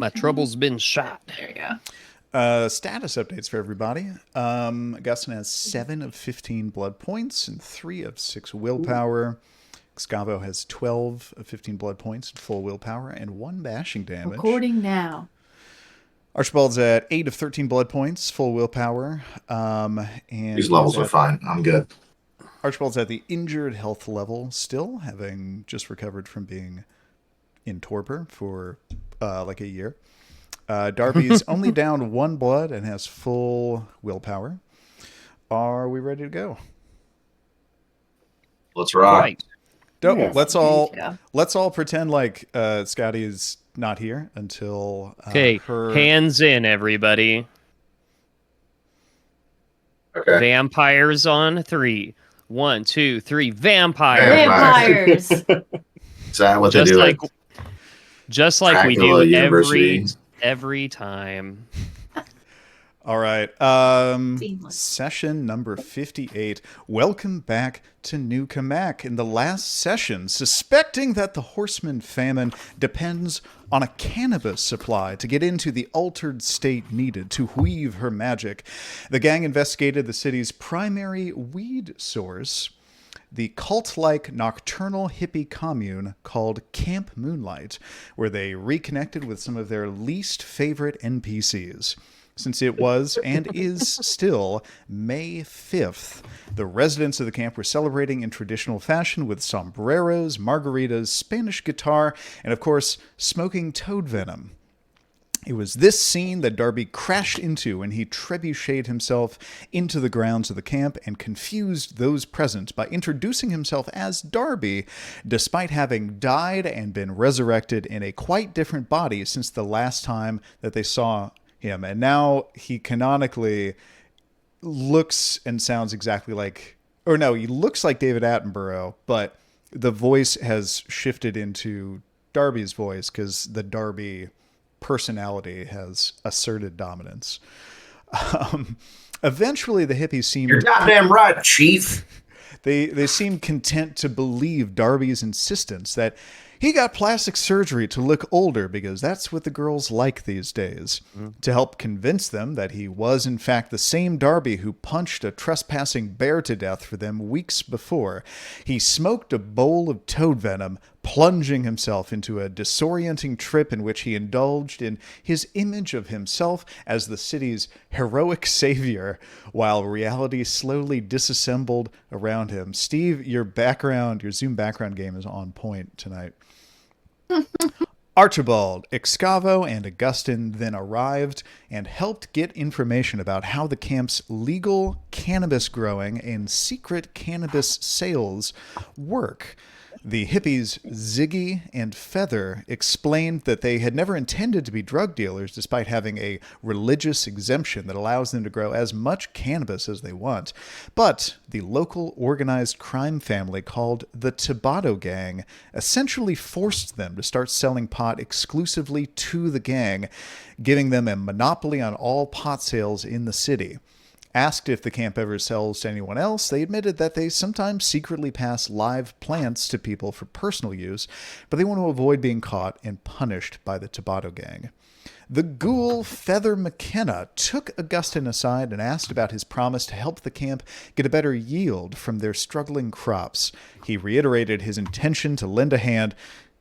My trouble's been shot. There you go. Status updates for everybody. Augustyn has 7 of 15 blood points and 3 of 6 willpower. Excavo has 12 of 15 blood points and full willpower and 1 bashing damage. Recording now. Archibald's at 8 of 13 blood points, full willpower. And these levels are fine. I'm good. Archibald's at the injured health level still, having just recovered from being in torpor for like a year. Darby's only down 1 blood and has full willpower. Are we ready to go? Let's rock. Right. Yes, let's yeah. all pretend like Scotty is not here until Okay, her... hands in, everybody. Okay. Vampires on 3. 1, 2, 3. Vampires. Vampires. Is that what they Just do? like, just like we Dracula do University? every time. All right. Seamless. Session number 58. Welcome back to New Cammack. In the last session, suspecting that the horseman famine depends on a cannabis supply to get into the altered state needed to weave her magic, the gang investigated the city's primary weed source, the cult-like nocturnal hippie commune called Camp Moonlight, where they reconnected with some of their least favorite NPCs. Since it was, and is still, May 5th, the residents of the camp were celebrating in traditional fashion with sombreros, margaritas, Spanish guitar, and of course, smoking toad venom. It was this scene that Darby crashed into when he trebucheted himself into the grounds of the camp and confused those present by introducing himself as Darby, despite having died and been resurrected in a quite different body since the last time that they saw him. And now he canonically looks and sounds exactly like, or no, he looks like David Attenborough, but the voice has shifted into Darby's voice because the Darby personality has asserted dominance. Eventually the hippies seem... You're goddamn right, Chief. They seem content to believe Darby's insistence that he got plastic surgery to look older because that's what the girls like these days. To help convince them that he was in fact the same Darby who punched a trespassing bear to death for them weeks before, he smoked a bowl of toad venom, plunging himself into a disorienting trip in which he indulged in his image of himself as the city's heroic savior, while reality slowly disassembled around him. Steve, your Zoom background game is on point tonight. Archibald, Excavo, and Augustyn then arrived and helped get information about how the camp's legal cannabis growing and secret cannabis sales work. The hippies, Ziggy and Feather, explained that they had never intended to be drug dealers despite having a religious exemption that allows them to grow as much cannabis as they want. But the local organized crime family called the Tabado Gang essentially forced them to start selling pot exclusively to the gang, giving them a monopoly on all pot sales in the city. Asked if the camp ever sells to anyone else, they admitted that they sometimes secretly pass live plants to people for personal use, but they want to avoid being caught and punished by the Tabado Gang. The ghoul Feather McKenna took Augustyn aside and asked about his promise to help the camp get a better yield from their struggling crops. He reiterated his intention to lend a hand,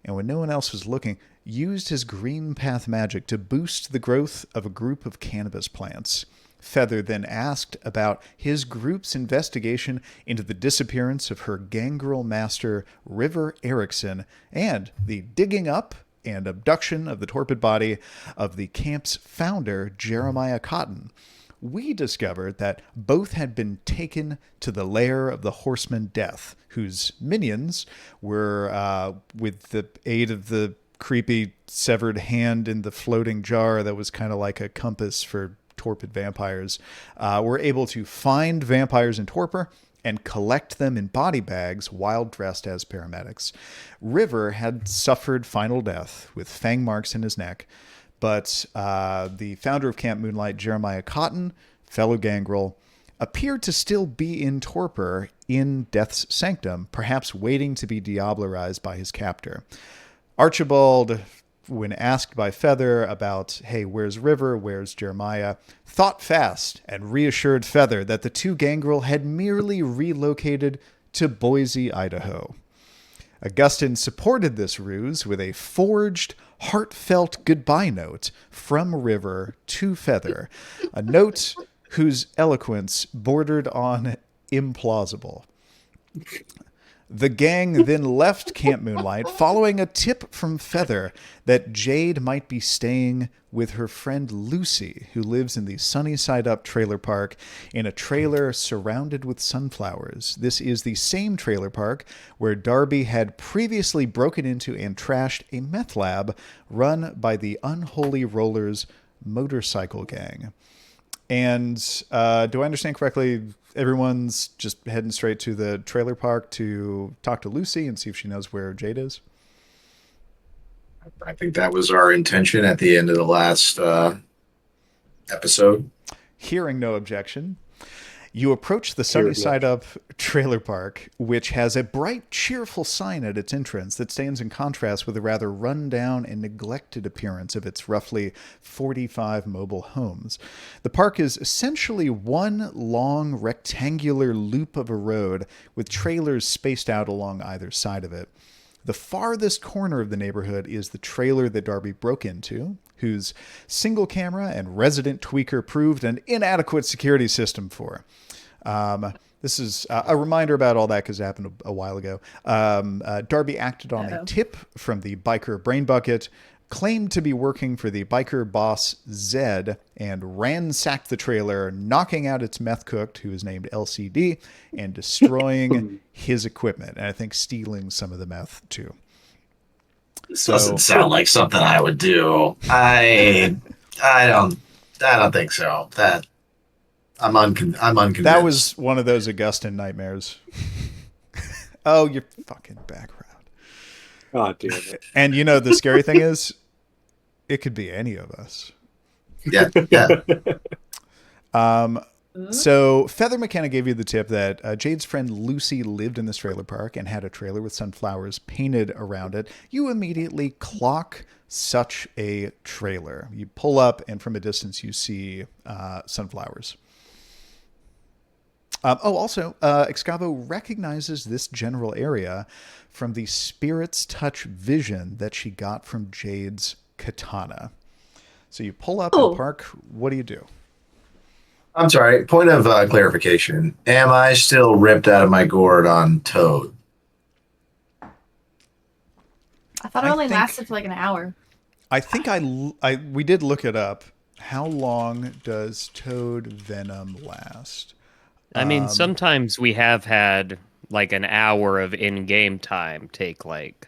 and when no one else was looking, used his green path magic to boost the growth of a group of cannabis plants. Feather then asked about his group's investigation into the disappearance of her gangrel master, River Erickson, and the digging up and abduction of the torpid body of the camp's founder, Jeremiah Cotton. We discovered that both had been taken to the lair of the Horseman Death, whose minions were, with the aid of the creepy severed hand in the floating jar that was kind of like a compass for torpid vampires, were able to find vampires in torpor and collect them in body bags while dressed as paramedics. River had suffered final death with fang marks in his neck, but the founder of Camp Moonlight, Jeremiah Cotton, fellow gangrel, appeared to still be in torpor in Death's Sanctum, perhaps waiting to be diablerized by his captor. Archibald when asked by Feather about, hey, where's River, where's Jeremiah, thought fast and reassured Feather that the two gangrel had merely relocated to Boise, Idaho. Augustyn supported this ruse with a forged, heartfelt goodbye note from River to Feather, a note whose eloquence bordered on implausible. The gang then left Camp Moonlight following a tip from Feather that Jade might be staying with her friend Lucy, who lives in the Sunny Side Up trailer park in a trailer surrounded with sunflowers. This is the same trailer park where Darby had previously broken into and trashed a meth lab run by the Unholy Rollers motorcycle gang. And do I understand correctly? Everyone's just heading straight to the trailer park to talk to Lucy and see if she knows where Jade is? I think that was our intention at the end of the last episode. Hearing no objection, you approach the Sunny Side Up trailer park, which has a bright, cheerful sign at its entrance that stands in contrast with the rather run-down and neglected appearance of its roughly 45 mobile homes. The park is essentially one long, rectangular loop of a road with trailers spaced out along either side of it. The farthest corner of the neighborhood is the trailer that Darby broke into, whose single camera and resident tweaker proved an inadequate security system for. This is a reminder about all that because it happened a while ago. Darby acted on a tip from the biker Brain Bucket, claimed to be working for the biker boss Zed, and ransacked the trailer, knocking out its meth cook, who is named LCD, and destroying his equipment, and I think stealing some of the meth too. This doesn't sound like something I would do. I don't think so. I'm unconvinced. That was one of those Augustyn nightmares. Oh, your fucking background. Oh, damn it. And you know, the scary thing is, it could be any of us. Yeah. So Feather McKenna gave you the tip that Jade's friend Lucy lived in this trailer park and had a trailer with sunflowers painted around it. You immediately clock such a trailer. You pull up, and from a distance, you see sunflowers. Also, Excavo recognizes this general area from the Spirit's Touch vision that she got from Jade's katana. So you pull up and park. What do you do? I'm sorry. Point of clarification. Am I still ripped out of my gourd on Toad? I thought it only lasted for like an hour. I think we did look it up. How long does Toad venom last? I mean, sometimes we have had like an hour of in-game time take like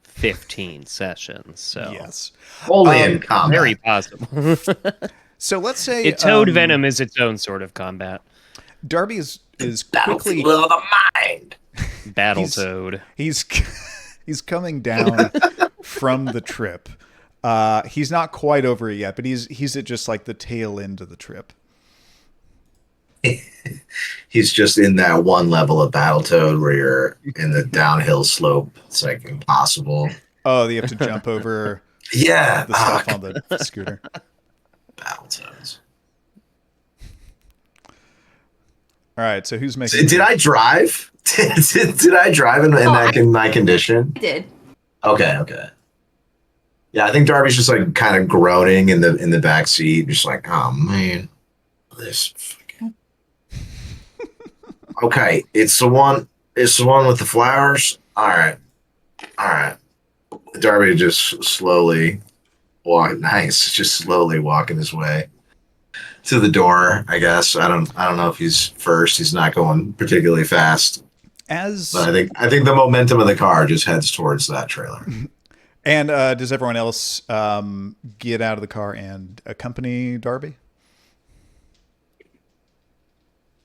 15 sessions. So yes, only in combat. Very possible. So let's say Toad venom is its own sort of combat. Darby is quickly Battlefield of the mind. Battletoad. He's coming down from the trip. He's not quite over it yet, but he's at just like the tail end of the trip. He's just in that one level of Battletoad where you're in the downhill slope. It's like impossible. Oh, you have to jump over Yeah. the stuff on the scooter. Battletoads. All right, so who's making... Did I drive? Did I drive in my condition? I did. Okay. Yeah, I think Darby's just like kind of groaning in the back seat, just like, oh man, this. Fucking... Okay, it's the one with the flowers. All right. Darby just slowly walking his way to the door. I guess I don't know if he's first. He's not going particularly fast. But I think the momentum of the car just heads towards that trailer. And does everyone else get out of the car and accompany Darby?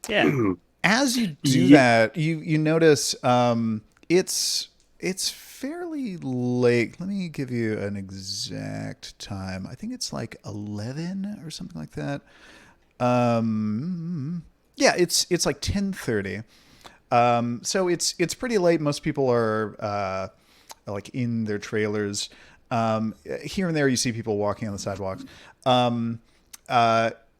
Yeah. As you do that, you notice it's fairly late. Let me give you an exact time. I think it's like 11 or something like that. Yeah, it's like 10:30. So it's pretty late. Most people are like in their trailers. Here and there, you see people walking on the sidewalks.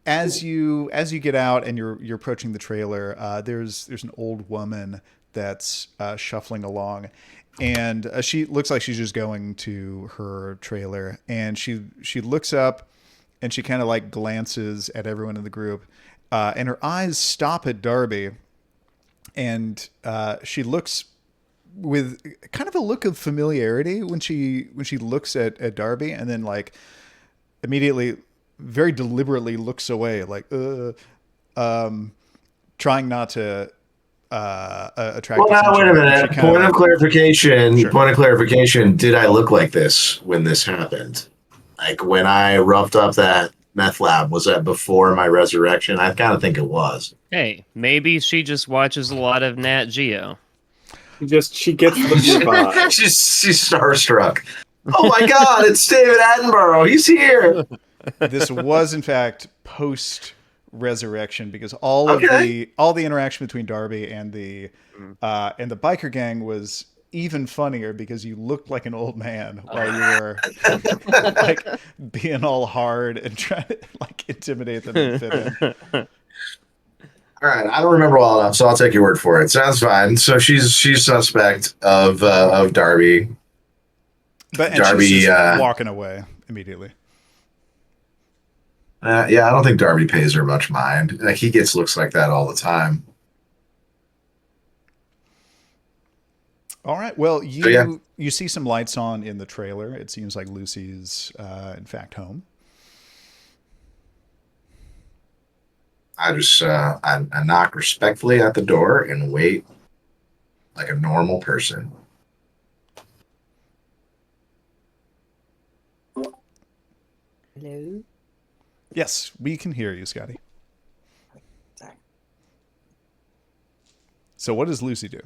As you get out and you're approaching the trailer, there's an old woman that's shuffling along, and she looks like she's just going to her trailer, and she looks up and she kind of like glances at everyone in the group, and her eyes stop at Darby, and she looks with kind of a look of familiarity when she looks at Darby, and then like immediately very deliberately looks away, like trying not to attract Well, now attention. wait a minute. Point of clarification. Sure. Point of clarification. Did I look like this when this happened? Like when I roughed up that meth lab, was that before my resurrection? I kind of think it was. Hey, maybe she just watches a lot of Nat Geo. She gets the spot. She's starstruck. Oh my God! It's David Attenborough. He's here. This was in fact post resurrection, because all the interaction between Darby and the biker gang was even funnier because you looked like an old man while you were like being all hard and trying to like intimidate them and fit in. All right, I don't remember well enough, so I'll take your word for it. Sounds fine. So she's suspect of Darby. But Darby she's just walking away immediately. Yeah, I don't think Darby pays her much mind. Like he gets looks like that all the time. All right. Well, you So, yeah. you see some lights on in the trailer. It seems like Lucy's in fact home. I just I knock respectfully at the door and wait like a normal person. Hello? Yes, we can hear you, Scotty. Sorry. So what does Lucy do?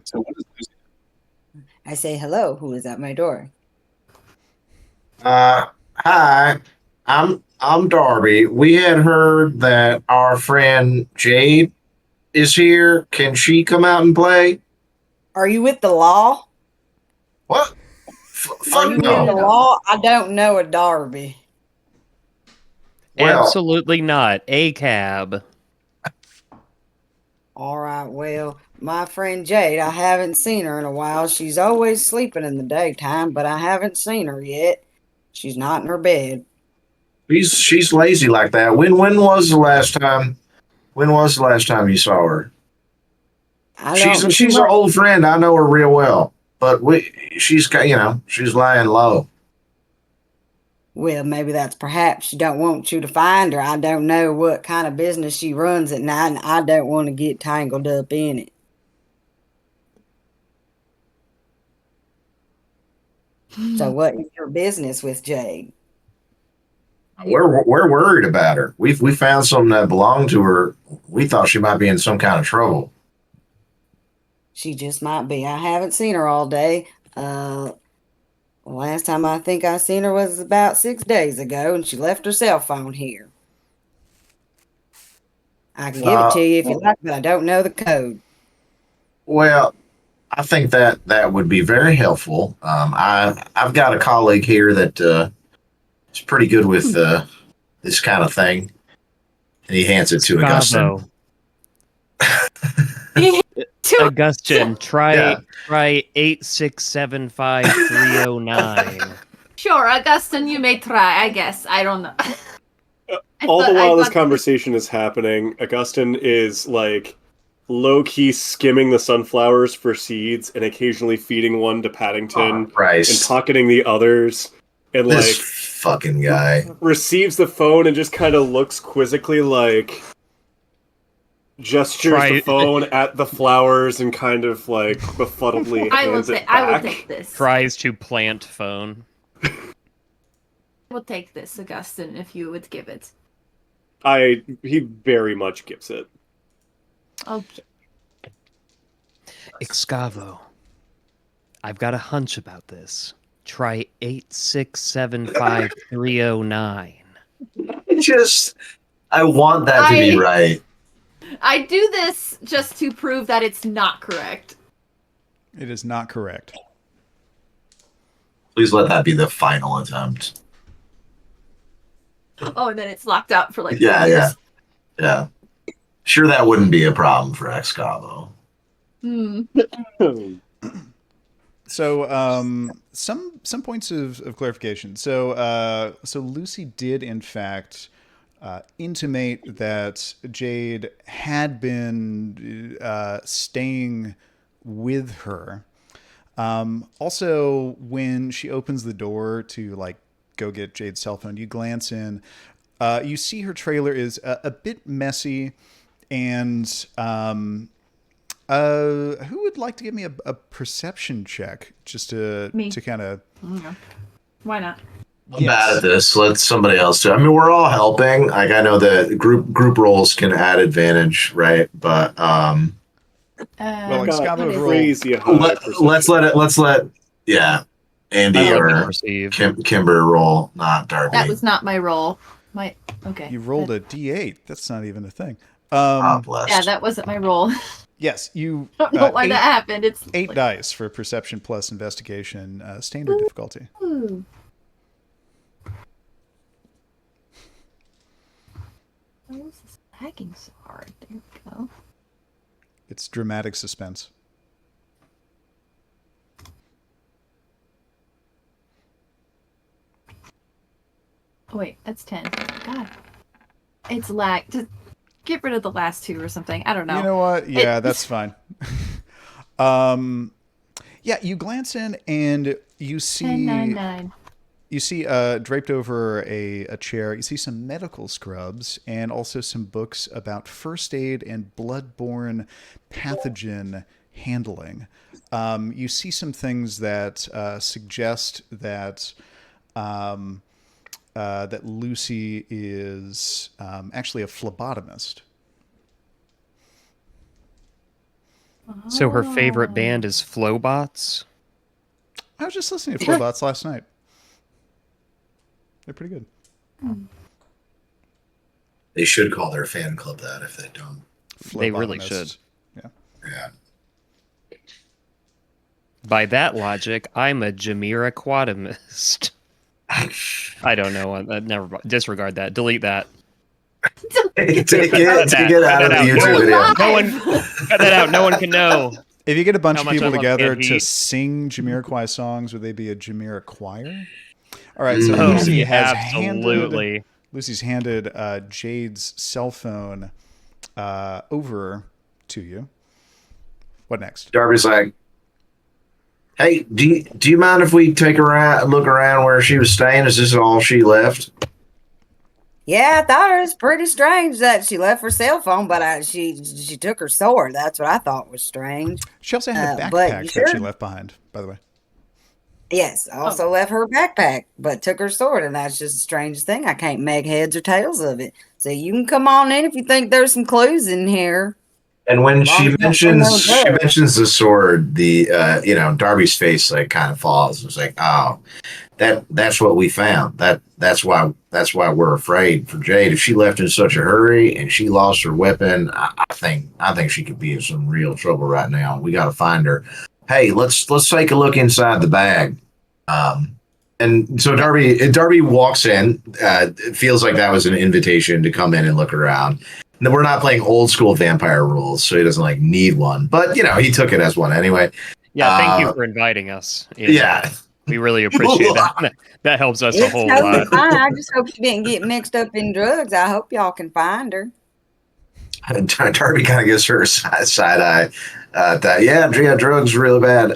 I say hello. Who is at my door? Hi, I'm Darby. We had heard that our friend Jade is here. Can she come out and play? Are you with the law? What? Are Fuck you with the no. law? I don't know a Darby. Well, Absolutely not. A cab. All right, well, my friend Jade, I haven't seen her in a while. She's always sleeping in the daytime, but I haven't seen her yet. She's not in her bed. she's lazy like that. When was the last time? When was the last time you saw her? She's our old friend. I know her real well, but she's lying low. Well, maybe that's perhaps she don't want you to find her. I don't know what kind of business she runs at night, and I don't want to get tangled up in it. So what is your business with Jade? We're worried about her. We found something that belonged to her. We thought she might be in some kind of trouble. She just might be. I haven't seen her all day. Last time I think I seen her was about 6 days ago, and she left her cell phone here. I can give it to you if you like, but I don't know the code. Well, I think that would be very helpful. I've got a colleague here that is pretty good with this kind of thing, and he hands it to Augustyn. Augustyn, try 8675309. Sure, Augustyn, you may try, I guess. I don't know. All the while this conversation is happening, Augustyn is like low-key skimming the sunflowers for seeds and occasionally feeding one to Paddington and pocketing the others, and this fucking guy receives the phone and just kind of looks quizzically, like gestures the phone at the flowers and kind of like befuddledly hands it back. I will take this. Tries to plant phone. I will take this, Augustyn, if you would give it. He very much gives it. Okay. Excavo. I've got a hunch about this. Try 8675309. I want that to be right. I do this just to prove that it's not correct. It is not correct. Please let that be the final attempt. Oh, and then it's locked out for like Yeah, 4 years. yeah. Sure, that wouldn't be a problem for Excavo. So, some points of clarification. So Lucy did in fact intimate that Jade had been staying with her. Also, when she opens the door to like go get Jade's cell phone, you glance in. You see her trailer is a bit messy, and who would like to give me a perception check just to kind of? Why not? I'm bad at this. Let somebody else do it. I mean, we're all helping. Like, I know that group roles can add advantage, right? But Well, Excavo would roll. Crazy high let's let Andy or Kimber roll, not Darby. That was not my roll. Okay. You rolled a D8. That's not even a thing. Blessed. Yeah, that wasn't my roll. Yes, you. I don't know why that happened. It's 8 dice for perception plus investigation, standard difficulty. Ooh. Why is this lagging so hard? There we go. It's dramatic suspense. Oh, wait, that's 10. God. It's lag. Just get rid of the last 2 or something. I don't know. You know what? Yeah, that's fine. Yeah, you glance in and you see 1099. You see draped over a chair, you see some medical scrubs and also some books about first aid and bloodborne pathogen handling. You see some things that suggest that that Lucy is actually a phlebotomist. So her favorite band is Flowbots? I was just listening to Flowbots last night. They're pretty good. They should call their fan club that if they don't. They really should. Yeah. By that logic, I'm a Jamiroquatomist. I don't know. Never disregard that. Delete that. Take it out of the YouTube video. No one cut that out. No one can know. If you get a bunch How of much people I love together Kid to Heat. sing Jamiroquai songs, would they be a Jamiroquire? All right, so Oh, Lucy has absolutely. Lucy's handed Jade's cell phone over to you. What next? Darby's like, "Hey, do you mind if we take a look around where she was staying? Is this all she left?" Yeah, I thought it was pretty strange that she left her cell phone, but she took her sword. That's what I thought was strange. She also had a but backpack sure. that she left behind, by the way. Yes, also left her backpack, but took her sword, and that's just the strangest thing. I can't make heads or tails of it. So you can come on in if you think there's some clues in here. And when she Long mentions time ago. the sword, the Darby's face like kind of falls. It's like, oh, that's what we found. That's why we're afraid for Jade. If she left in such a hurry and she lost her weapon, I think she could be in some real trouble right now. We got to find her. Hey, let's take a look inside the bag. And so Darby walks in. It feels like that was an invitation to come in and look around. No, we're not playing old school vampire rules, so he doesn't like need one. But he took it as one anyway. Yeah, thank you for inviting us. Yeah. We really appreciate that. That helps us a It's whole totally lot. fine. I just hope she didn't get mixed up in drugs. I hope y'all can find her. Darby kind of gives her a side eye. Yeah, drugs are really bad.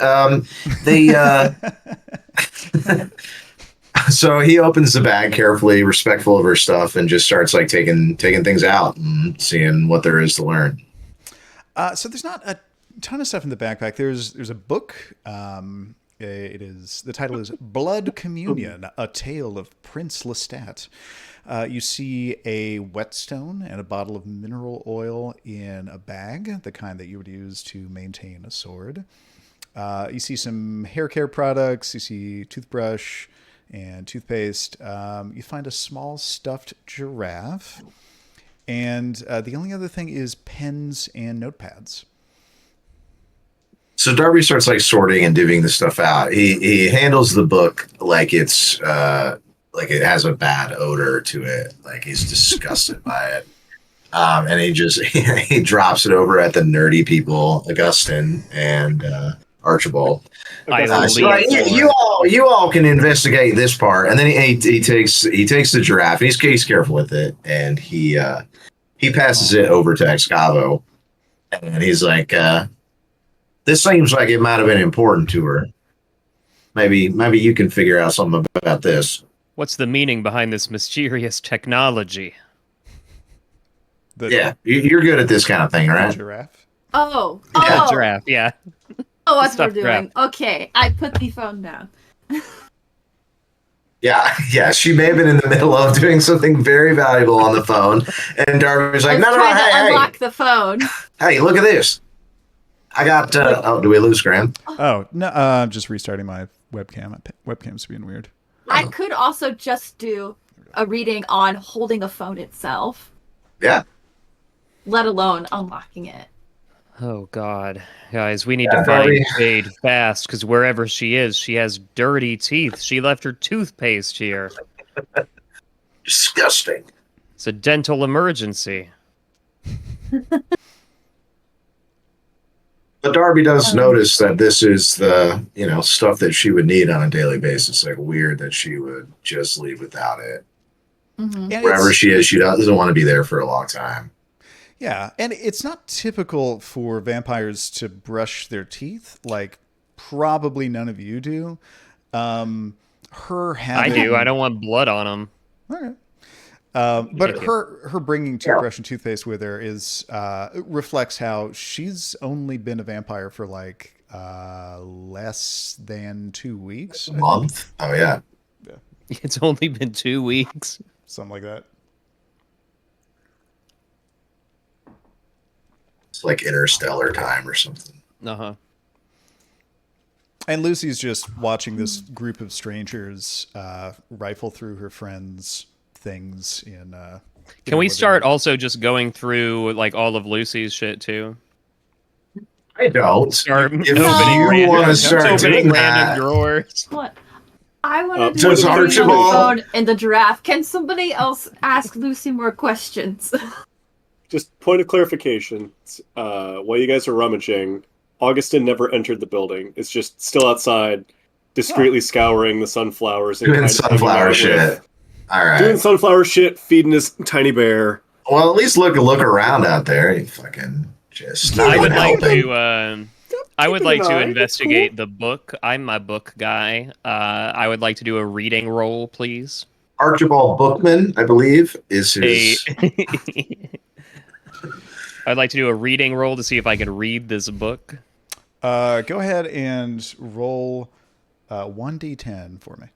So he opens the bag carefully, respectful of her stuff, and just starts like taking things out and seeing what there is to learn. So there's not a ton of stuff in the backpack. There's a book. The title is Blood Communion: A Tale of Prince Lestat. You see a whetstone and a bottle of mineral oil in a bag, the kind that you would use to maintain a sword. You see some hair care products. You see toothbrush and toothpaste. You find a small stuffed giraffe. And the only other thing is pens and notepads. So Darby starts like sorting and divvying the stuff out. He handles the book like it's like it has a bad odor to it. Like he's disgusted by it. And he drops it over at the nerdy people, Augustyn and Archibald. You all can investigate this part, and then he takes the giraffe. And he's careful with it, and he passes it over to Excavo, and he's like, "This seems like it might have been important to her. Maybe you can figure out something about this." What's the meaning behind this mysterious technology? You're good at this kind of thing, right? Giraffe. Oh, Giraffe, yeah. Oh, what we're Stuffed doing. giraffe. Okay, I put the phone down. Yeah. She may have been in the middle of doing something very valuable on the phone, and Darby was like, "No, unlock the phone. Hey, look at this. I got. Do we lose Graham? Oh no, I'm just restarting my webcam. My webcam's being weird. I could also just do a reading on holding a phone itself. Yeah. Let alone unlocking it. Oh, God. Guys, we need to find Jade fast, because wherever she is, she has dirty teeth. She left her toothpaste here. Disgusting. It's a dental emergency. But Darby does notice that this is the, stuff that she would need on a daily basis. Like, weird that she would just leave without it. Mm-hmm. Wherever she is, she doesn't want to be there for a long time. Yeah, and it's not typical for vampires to brush their teeth. Like, probably none of you do. I do. I don't want blood on them. Okay. But her bringing toothbrush and toothpaste with her is reflects how she's only been a vampire for like less than 2 weeks. A month? Oh, yeah. It's only been 2 weeks. Something like that. It's like interstellar time or something. Uh-huh. And Lucy's just watching this group of strangers rifle through her friends' things in Can we start also just going through like all of Lucy's shit too? I don't. Start if you want to start doing that, drawers. What? I want to so it's do the Archibald. phone and the giraffe. Can somebody else ask Lucy more questions? Just point of clarification. While you guys are rummaging, Augustyn never entered the building. It's just still outside, discreetly scouring the sunflowers. And doing sunflower shit. All right. Doing sunflower shit, feeding his tiny bear. Well, at least look around out there. You fucking just. I would like to investigate the book. I'm a book guy. I would like to do a reading roll, please. Archibald Bookman, I believe, is his. I'd like to do a reading roll to see if I can read this book. Go ahead and roll 1d10 for me.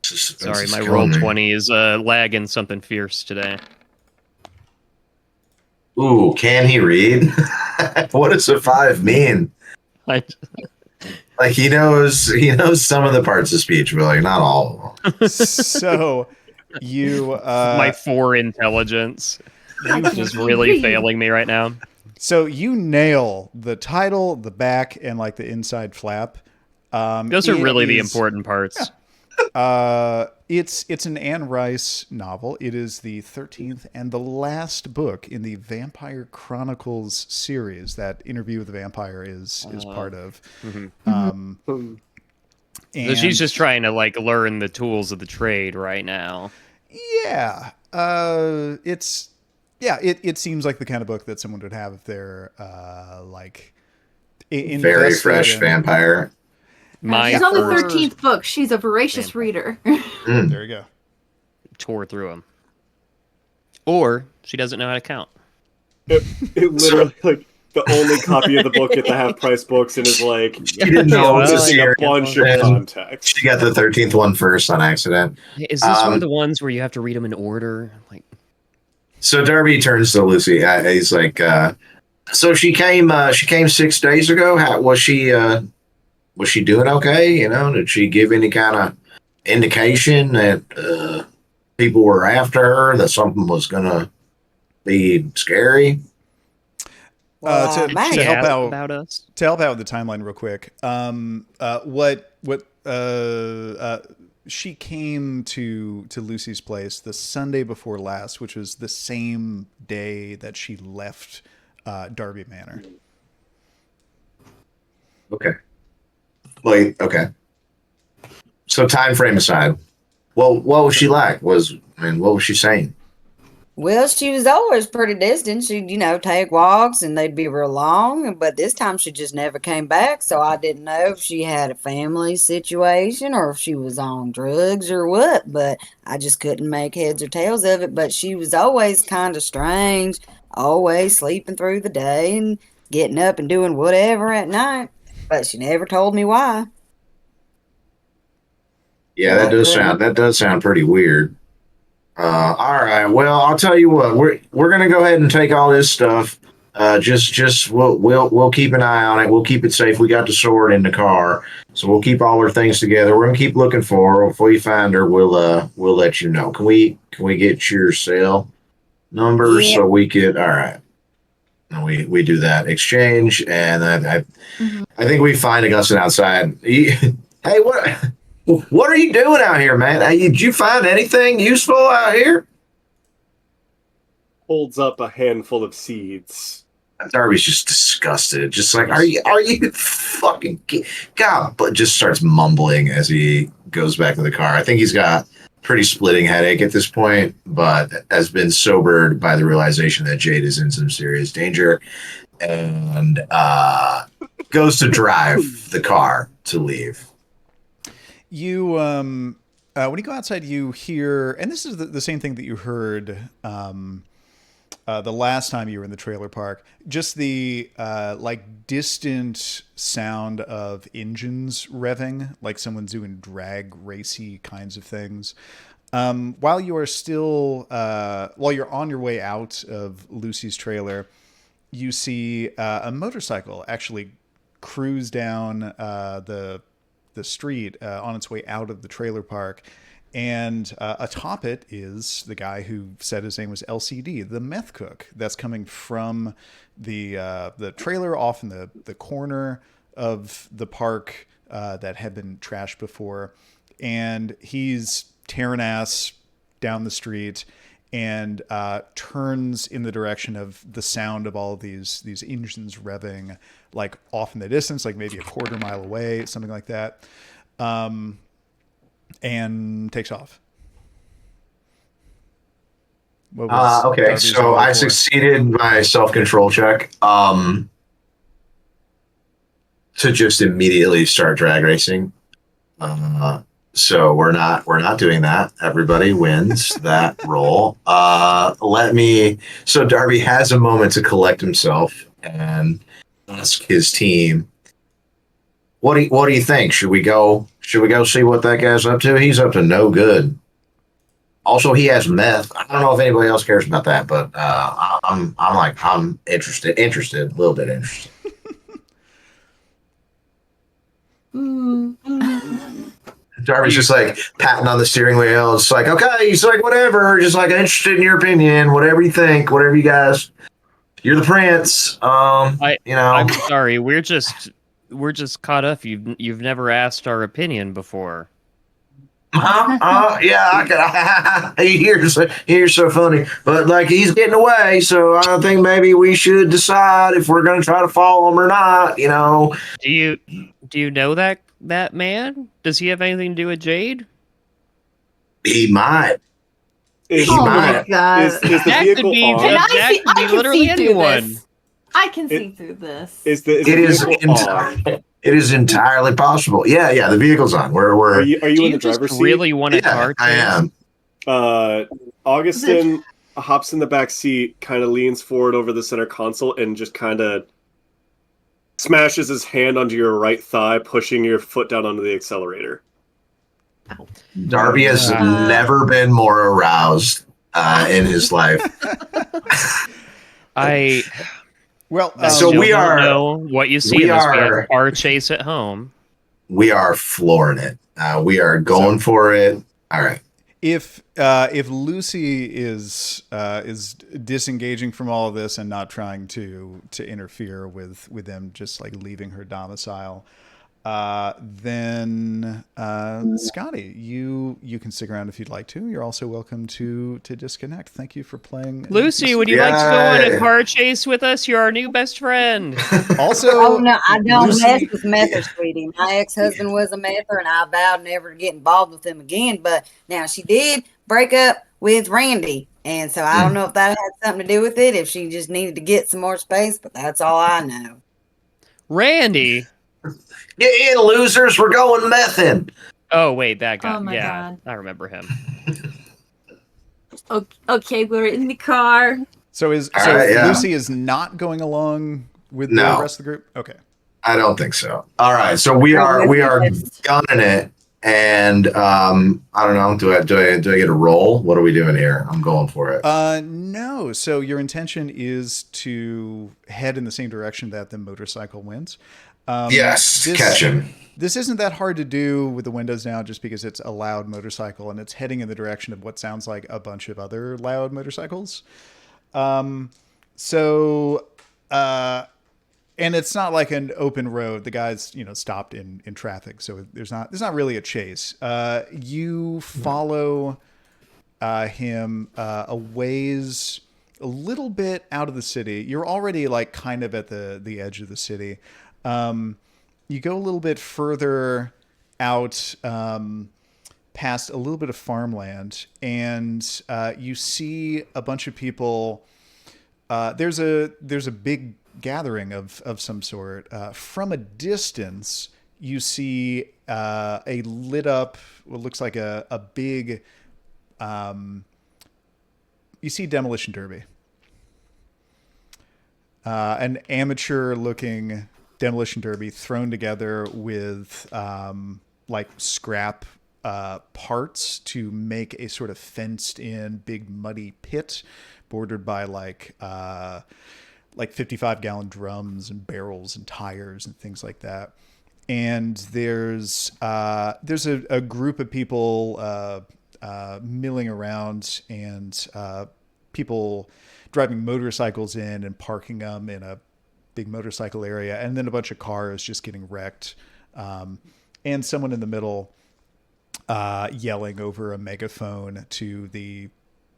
Sorry, my roll 20 is lagging something fierce today. Ooh, can he read? What does a 5 mean? Like he knows some of the parts of speech, but like not all of them. So you my 4 intelligence is really failing me right now. So you nail the title, the back, and like the inside flap. Those are really the important parts. It's an Anne Rice novel. It is the 13th and the last book in the Vampire Chronicles series that Interview with the Vampire is part of. Mm-hmm. So she's just trying to like learn the tools of the trade right now. Yeah. It seems like the kind of book that someone would have if they're like very fresh vampire. She's on the 13th book. She's a voracious reader. There you go. Tore through them. Or she doesn't know how to count. It literally, like, the only copy of the book at the half-price books and is like, she didn't know it was a bunch of context. She got the 13th one first on accident. Is this one of the ones where you have to read them in order? Like, so Darby turns to Lucy. He's like, so she came 6 days ago. How was she? Was she doing okay? Did she give any kind indication that people were after her, that something was gonna be scary? To help out about us. To help out with the timeline real quick, she came to Lucy's place the Sunday before last, which was the same day that she left Darby Manor. Okay. Wait, okay. So time frame aside, well, what was she like? What was she saying? Well, she was always pretty distant. She'd, take walks and they'd be real long. But this time she just never came back. So I didn't know if she had a family situation or if she was on drugs or what. But I just couldn't make heads or tails of it. But she was always kind of strange, always sleeping through the day and getting up and doing whatever at night. But she never told me why. Yeah, that does sound pretty weird. All right. Well, I'll tell you what. We're gonna go ahead and take all this stuff. We'll keep an eye on it. We'll keep it safe. We got the sword in the car, so we'll keep all our things together. We're gonna keep looking for her. If we find her, we'll let you know. Can we get your cell number so we could? All right. And we do that exchange, and I think we find Augustyn outside. Hey, what are you doing out here, man? Did you find anything useful out here? Holds up a handful of seeds. Darby's just disgusted. Just like, are you fucking God? But just starts mumbling as he goes back to the car. I think he's got a pretty splitting headache at this point, but has been sobered by the realization that Jade is in some serious danger, and goes to drive the car to leave. You, when you go outside, you hear, and this is the same thing that you heard the last time you were in the trailer park, just the distant sound of engines revving, like someone's doing drag racy kinds of things. While you are still, while you're on your way out of Lucy's trailer, you see a motorcycle actually cruise down the street on its way out of the trailer park, and atop it is the guy who said his name was LCD, the meth cook that's coming from the trailer off in the corner of the park that had been trashed before, and he's tearing ass down the street and turns in the direction of the sound of all of these engines revving, like off in the distance, like maybe a quarter mile away, something like that, and takes off. Okay, Darby's so roll I for? succeeded my self-control check to just immediately start drag racing. So we're not doing that. Everybody wins that roll. So Darby has a moment to collect himself and ask his team, what do you think? Should we go see what that guy's up to? He's up to no good. Also, he has meth. I don't know if anybody else cares about that, but I'm interested, a little bit interested. Darby's just like patting on the steering wheel. It's like, okay, he's like, whatever, just like interested in your opinion, whatever you think, whatever you guys. You're the prince. I'm sorry, we're just caught up. You've never asked our opinion before. Yeah, you're so funny, but like he's getting away, so I think maybe we should decide if we're gonna try to follow him or not. Do you know that man? Does he have anything to do with Jade? He might. My God! Is the That vehicle could be, on? that could be literally anyone. I can see through this. Is the vehicle on? It is entirely possible. Yeah. The vehicle's on. Are you Do in you the driver's just seat? really want a car? I am. Augustyn hops in the back seat, kind of leans forward over the center console, and just kind of smashes his hand onto your right thigh, pushing your foot down onto the accelerator. Darby has never been more aroused in his life. So we are. Know what you see. We have car chase at home. We are flooring it. We are going for it. All right. If Lucy is disengaging from all of this and not trying to interfere with them just like leaving her domicile, then Scotty, you can stick around if you'd like to. You're also welcome to disconnect. Thank you for playing. Lucy, would you like to go on a car chase with us? You're our new best friend. Also, Oh no, I don't Lucy... mess with mether, sweetie. My ex-husband was a mether, and I vowed never to get involved with him again. But now she did break up with Randy, and so I don't know if that had something to do with it. If she just needed to get some more space, but that's all I know. Randy. Get in, losers. We're going method. Oh, wait, that guy. Oh, my God. I remember him. Okay, we're in the car. So Lucy is not going along with the rest of the group? Okay. I don't think so. All right. So we are gunning it. And I don't know. Do I get a roll? What are we doing here? I'm going for it. No. So your intention is to head in the same direction that the motorcycle went. Yes, catch him. This isn't that hard to do with the windows down just because it's a loud motorcycle and it's heading in the direction of what sounds like a bunch of other loud motorcycles. And it's not like an open road. The guy's, stopped in traffic. So there's not really a chase. You follow him a ways, a little bit out of the city. You're already like kind of at the edge of the city. You go a little bit further out, past a little bit of farmland, and you see a bunch of people. There's a big gathering of some sort. From a distance, you see a lit up, what looks like a big. You see Demolition Derby, an amateur looking Demolition Derby thrown together with like scrap parts to make a sort of fenced in big muddy pit bordered by like 55-gallon drums and barrels and tires and things like that. And there's a group of people milling around and people driving motorcycles in and parking them in a big motorcycle area, and then a bunch of cars just getting wrecked, and someone in the middle yelling over a megaphone to the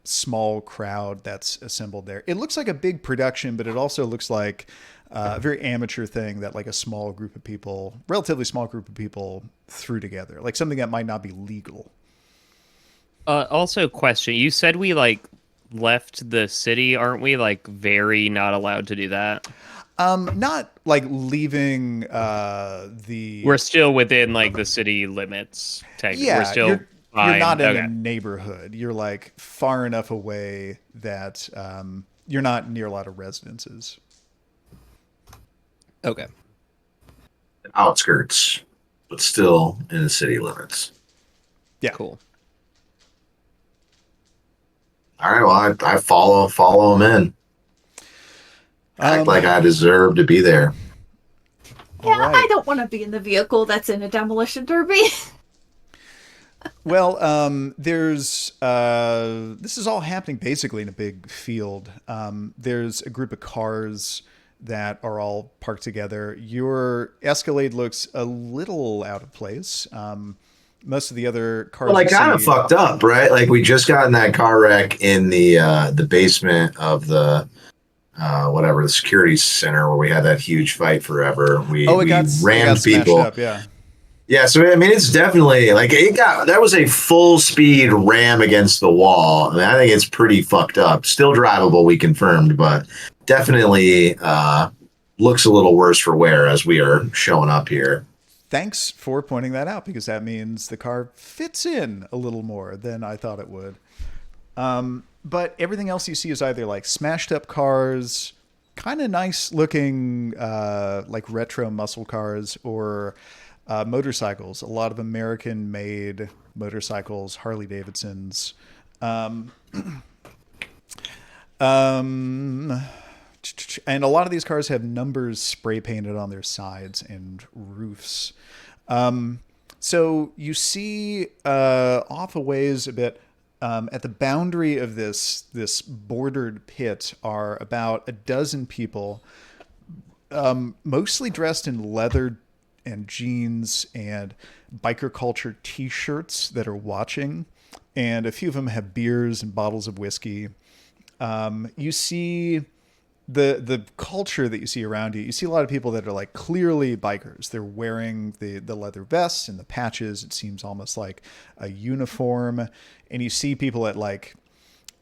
small crowd that's assembled there. It looks like a big production, but it also looks like a very amateur thing that like relatively small group of people threw together, like something that might not be legal. Also, question: you said we like left the city, aren't we? Like very not allowed to do that. Not like leaving We're still within like the city limits. Yeah, we're still. You're not in a neighborhood. You're like far enough away that you're not near a lot of residences. Okay. Outskirts, but still in the city limits. Yeah. Cool. All right. Well, I follow him in. Act like I deserve to be there. Yeah, right. I don't want to be in the vehicle that's in a demolition derby. Well, there's this is all happening basically in a big field. There's a group of cars that are all parked together. Your Escalade looks a little out of place. Most of the other cars, well, kind of fucked up, right? Like we just got in that car wreck in the basement of the the security center where we had that huge fight forever. We rammed people. Up, yeah. Yeah, so I mean, it's definitely like that was a full speed ram against the wall. I mean, I think it's pretty fucked up. Still drivable, we confirmed, but definitely looks a little worse for wear as we are showing up here. Thanks for pointing that out, because that means the car fits in a little more than I thought it would. But everything else you see is either like smashed up cars, kind of nice looking like retro muscle cars, or motorcycles. A lot of American-made motorcycles, Harley Davidsons. And a lot of these cars have numbers spray painted on their sides and roofs. So you see off a ways a bit at the boundary of this bordered pit are about a dozen people, mostly dressed in leather and jeans and biker culture T-shirts that are watching, and a few of them have beers and bottles of whiskey. You see the culture that you see around you. You see a lot of people that are like clearly bikers. They're wearing the leather vests and the patches. It seems almost like a uniform. And you see people at like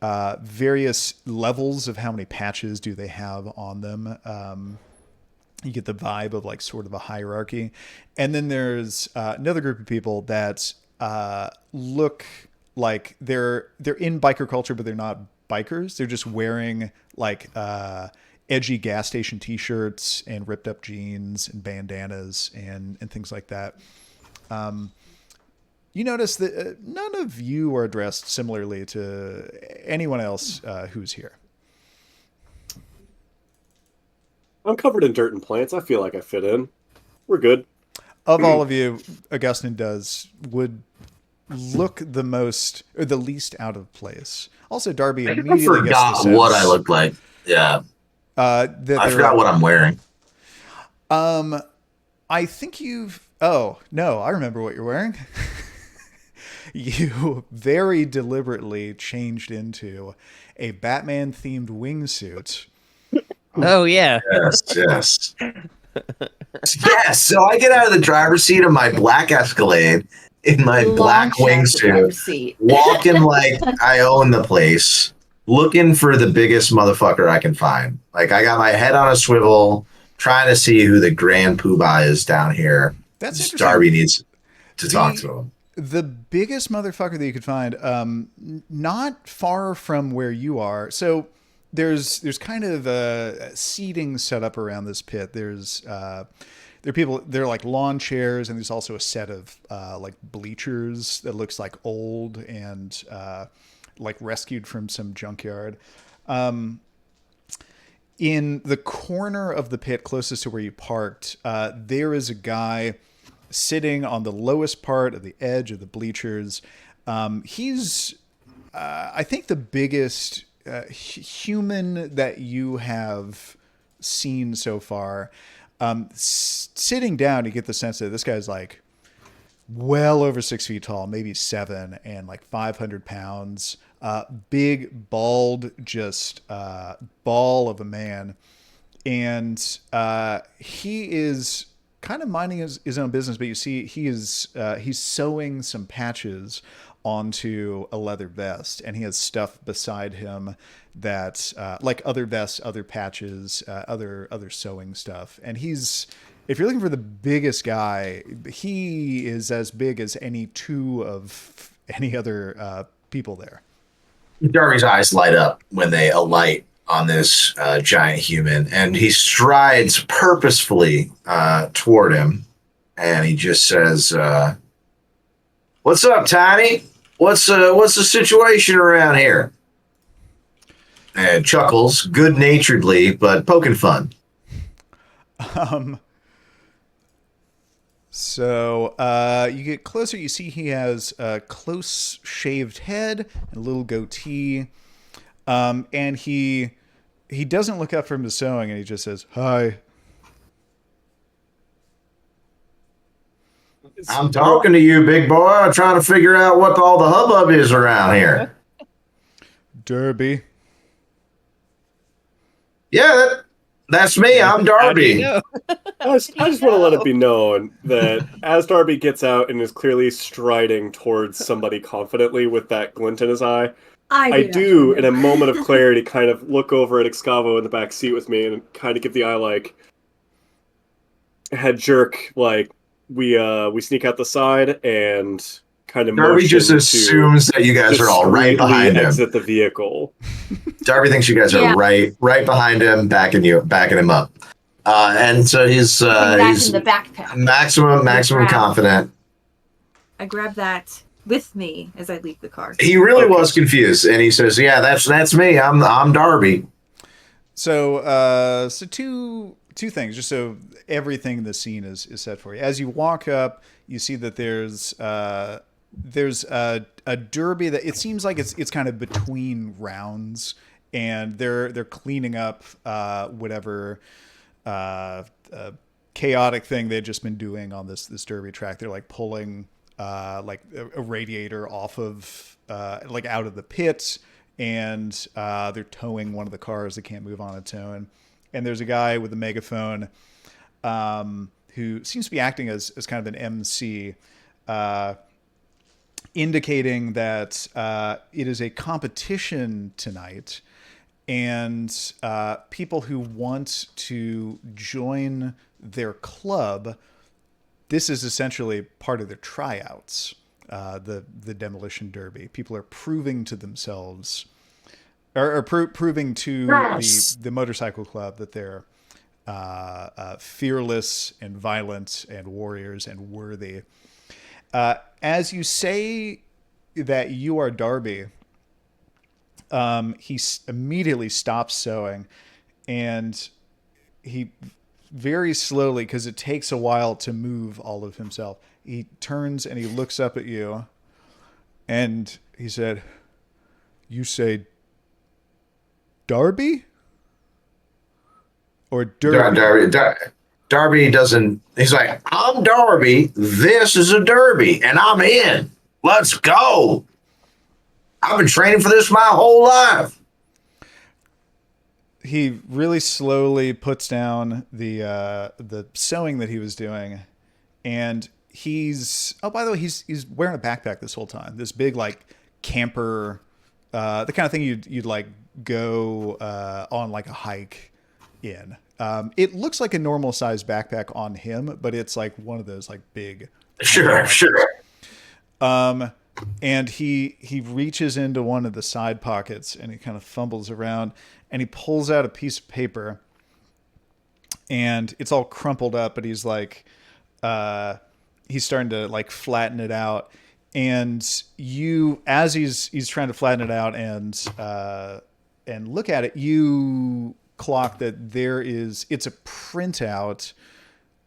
various levels of how many patches do they have on them. You get the vibe of like sort of a hierarchy. And then there's another group of people that look like they're in biker culture, but they're not bikers. They're just wearing like edgy gas station T-shirts and ripped up jeans and bandanas and things like that. You notice that none of you are dressed similarly to anyone else who's here. I'm covered in dirt and plants. I feel like I fit in. We're good. Of all of you, Augustyn would look the least out of place. Also, Darby immediately forgot gets the sense what I look like. Yeah. I forgot what I'm wearing. I think oh, no, I remember what you're wearing. You very deliberately changed into a Batman-themed wingsuit. Oh, yeah. Yes. Yes. So I get out of the driver's seat of my black Escalade in my black wingsuit, walking like I own the place, looking for the biggest motherfucker I can find. Like I got my head on a swivel, trying to see who the grand poobah is down here. That's interesting. Darby needs to talk to him. The biggest motherfucker that you could find, not far from where you are. So there's kind of a seating set up around this pit. There are people, they're like lawn chairs, and there's also a set of like bleachers that looks like old and like rescued from some junkyard. In the corner of the pit closest to where you parked, there is a guy sitting on the lowest part of the edge of the bleachers. He's, I think, the biggest human that you have seen so far. Sitting down, you get the sense that this guy's like well over 6 feet tall, maybe 7, and like 500 pounds. Big, bald, just ball of a man. And he is kind of minding his own business, but you see he's sewing some patches onto a leather vest, and he has stuff beside him that like other vests, other patches, other sewing stuff. And if you're looking for the biggest guy, he is as big as any two of any other people there. Darby's eyes light up when they alight on this giant human, and he strides purposefully toward him, and he just says, "What's up, Tiny? What's the situation around here?" And chuckles good-naturedly, but poking fun. So you get closer, you see he has a close shaved head and a little goatee. And he doesn't look up from his sewing, and he just says, "Hi." I'm talking to you, big boy. I'm trying to figure out what all the hubbub is around here. Darby. Yeah, that's me. I'm Darby. I just want to let it be known that as Darby gets out and is clearly striding towards somebody confidently with that glint in his eye, I do, in a moment of clarity, kind of look over at Excavo in the back seat with me and kind of give the eye like head jerk, like we sneak out the side and kind of Darby just assumes that you guys are all right behind him. Exit the vehicle. Darby thinks you guys are right behind him, backing him up. And so he's in the backpack. maximum confident. I grab that with me as I leave the car. He really was confused, and he says, "Yeah, that's me. I'm Darby." So two two things, just so everything in the scene is set for you. As you walk up, you see that there's a derby that it seems like it's kind of between rounds, and they're cleaning up whatever chaotic thing they'd just been doing on this derby track. They're like pulling like a radiator off of like out of the pit, and they're towing one of the cars that can't move on its own. And there's a guy with a megaphone who seems to be acting as kind of an MC, indicating that it is a competition tonight, and people who want to join their club, this is essentially part of their tryouts, the demolition derby. People are proving to themselves, or proving to the motorcycle club that they're fearless and violent and warriors and worthy. As you say that you are Darby, he immediately stops sewing, and he very slowly, because it takes a while to move all of himself, he turns and he looks up at you, and he said, "You say Darby? Or Derby?" Darby doesn't. He's like, "I'm Darby. This is a derby, and I'm in. Let's go. I've been training for this my whole life." He really slowly puts down the sewing that he was doing, and he's by the way, he's wearing a backpack this whole time. This big like camper, the kind of thing you'd like go on like a hike in. It looks like a normal size backpack on him, but it's like one of those like big. Sure. And he reaches into one of the side pockets and he kind of fumbles around and he pulls out a piece of paper, and it's all crumpled up, but he's like, he's starting to like flatten it out. And as he's trying to flatten it out and look at it, you clock that it's a printout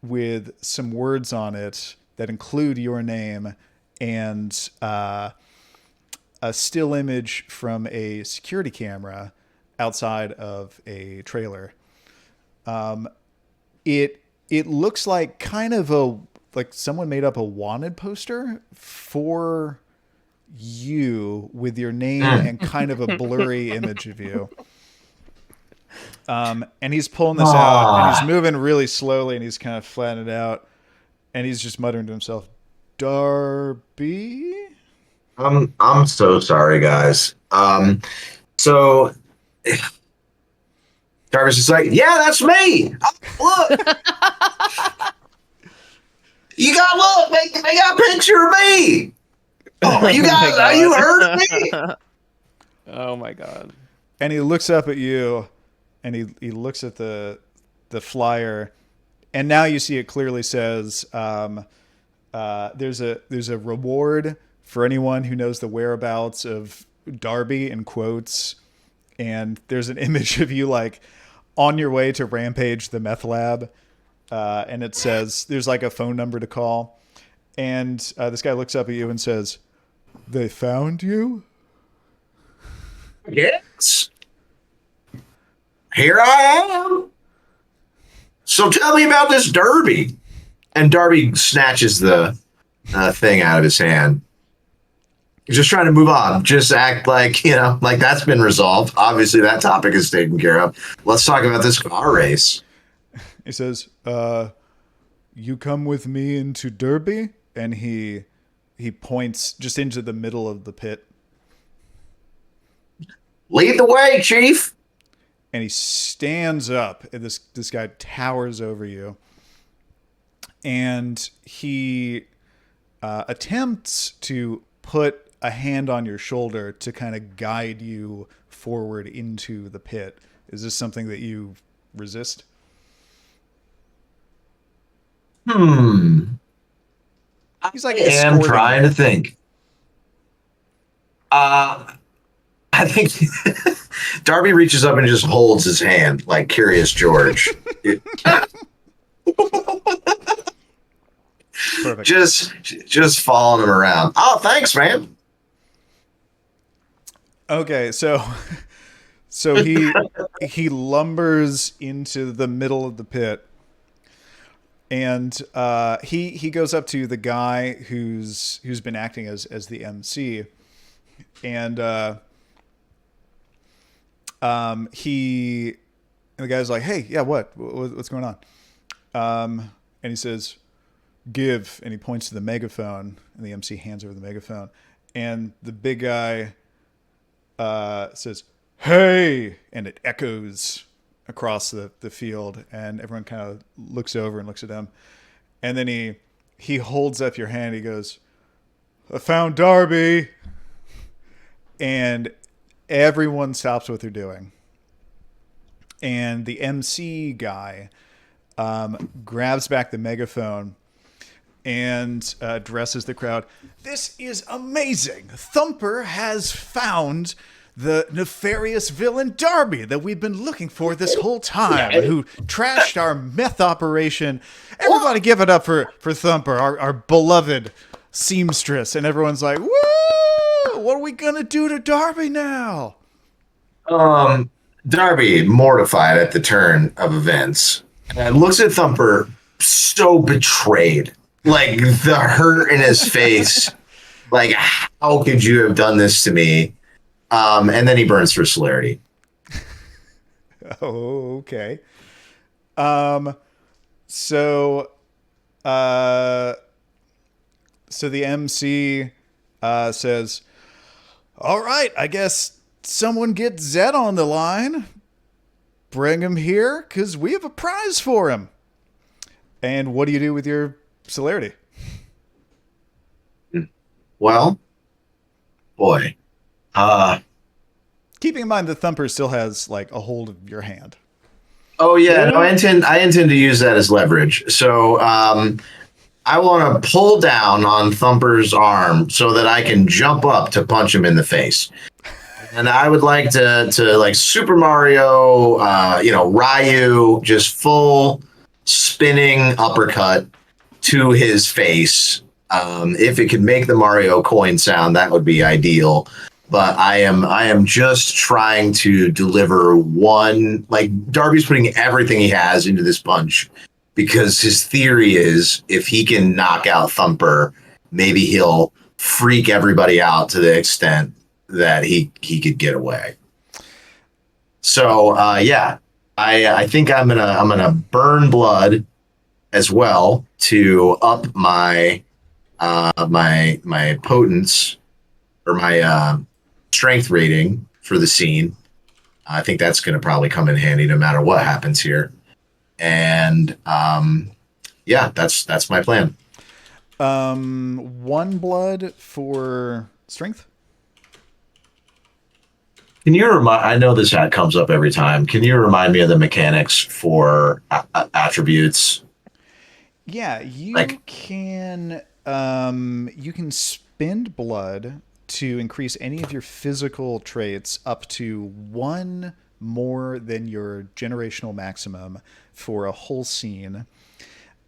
with some words on it that include your name and a still image from a security camera outside of a trailer. It looks like kind of like someone made up a wanted poster for you with your name and kind of a blurry image of you. And he's pulling this out, and he's moving really slowly, and he's kind of flattening it out, and he's just muttering to himself, "Darby?" I'm so sorry, guys. So Darby's just like, "Yeah, that's me. Oh, look." You they got a picture of me. Oh, you guys, you heard me? Oh my god. And he looks up at you, and he looks at the flyer, and now you see it clearly says there's a reward for anyone who knows the whereabouts of Darby in quotes, and there's an image of you like on your way to Rampage the meth lab, and it says there's like a phone number to call, and this guy looks up at you and says, "They found you?" "Yes. Here I am. So tell me about this derby." And Darby snatches the thing out of his hand. He's just trying to move on. Just act like, like that's been resolved. Obviously, that topic is taken care of. Let's talk about this car race. He says, "You come with me into Derby?" And he points just into the middle of the pit. "Lead the way, Chief." And he stands up, and this guy towers over you, and he attempts to put a hand on your shoulder to kind of guide you forward into the pit. Is this something that you resist? He's like, I am trying to think. I think Darby reaches up and just holds his hand like Curious George. Perfect. Just following him around. Oh, thanks, man. Okay, so he lumbers into the middle of the pit, and he goes up to the guy who's been acting as the MC, and the guy's like, "Hey, yeah, what's going on?" And he says, "Give," and he points to the megaphone, and the MC hands over the megaphone, and the big guy says, "Hey," and it echoes across the field, and everyone kind of looks over and looks at him, and then he holds up your hand. He goes, "I found Darby," and everyone stops what they're doing, and the MC guy grabs back the megaphone and addresses the crowd. "This is amazing. Thumper has found the nefarious villain Darby that we've been looking for this whole time, who trashed our meth operation. Everybody give it up for Thumper, our beloved seamstress." And everyone's like, "Woo! What are we going to do to Darby now?" Darby, mortified at the turn of events, looks at Thumper so betrayed. Like the hurt in his face. Like, how could you have done this to me? And then he burns for celerity. Oh, okay. So the MC says, "All right, I guess someone get Zed on the line. Bring him here, because we have a prize for him." And what do you do with your celerity? Well, boy. Keeping in mind that Thumper still has like a hold of your hand. Oh yeah, no, I intend to use that as leverage. So I want to pull down on Thumper's arm so that I can jump up to punch him in the face. And I would like to like Super Mario, Ryu, just full spinning uppercut to his face. If it could make the Mario coin sound, that would be ideal. But I am just trying to deliver one. Like, Darby's putting everything he has into this punch because his theory is if he can knock out Thumper, maybe he'll freak everybody out to the extent that he could get away. So I think I'm gonna burn blood as well to up my my potence or my strength rating for the scene. I think that's going to probably come in handy no matter what happens here. And that's my plan. 1 blood for strength. Can you remind? I know this hat comes up every time. Can you remind me of the mechanics for attributes? Yeah, you can spend blood to increase any of your physical traits up to 1 more than your generational maximum for a whole scene.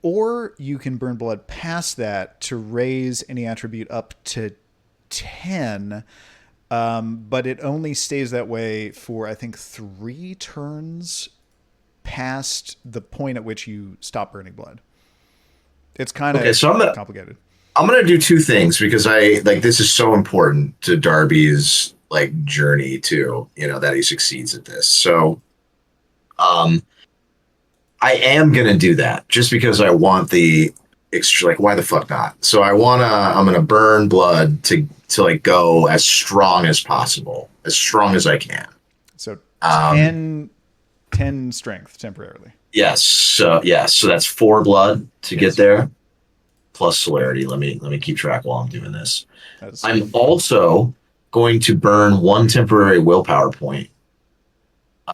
Or you can burn blood past that to raise any attribute up to 10. But it only stays that way for, I think, 3 turns past the point at which you stop burning blood. It's kind of complicated. I'm going to do 2 things because this is so important to Darby's journey too, that he succeeds at this. So, I am going to do that just because I want the extra, why the fuck not? So I'm going to burn blood to go as strong as possible, as strong as I can. So 10 strength temporarily. Yes. So that's 4 blood to get there. Plus celerity. Let me keep track while I'm doing this. I'm also going to burn 1 temporary willpower point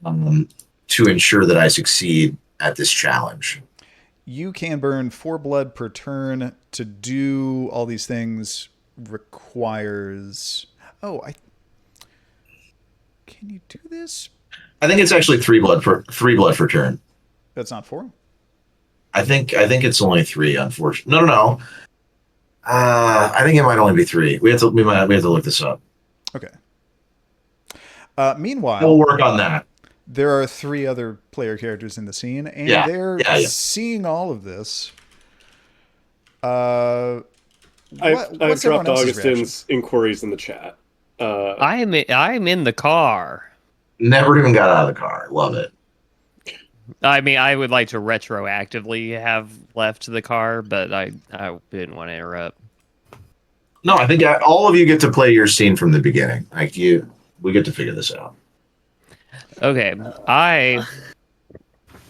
to ensure that I succeed at this challenge. You can burn 4 blood per turn. To do all these things requires... Can you do this? I think it's actually 3 blood for turn. That's not 4? I think it's only 3, unfortunately. No. I think it might only be 3. We have to look this up. Okay. Meanwhile, we'll work on that. There are 3 other player characters in the scene, and they're seeing all of this. I've dropped Augustyn's inquiries in the chat. I'm in the car. Never even got out of the car. Love it. I mean, I would like to retroactively have left the car, but I didn't want to interrupt. No, I think all of you get to play your scene from the beginning. We get to figure this out. Okay,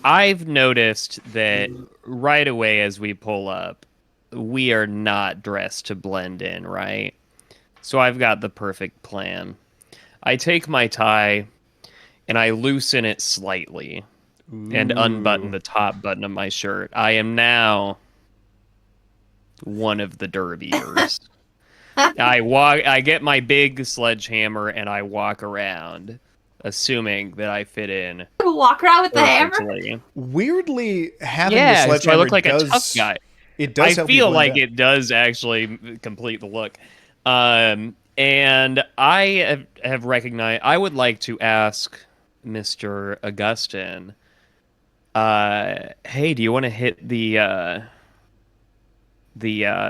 I've noticed that right away as we pull up, we are not dressed to blend in, right? So I've got the perfect plan. I take my tie and I loosen it slightly and unbutton the top button of my shirt. I am now one of the derbiers. I get my big sledgehammer and I walk around, assuming that I fit in. Walk around with the hammer? Weirdly, having the sledgehammer so I look like a tough guy. It does. I feel like it does actually complete the look. And I have recognized. I would like to ask Mr. Augustyn. Hey, do you want to hit the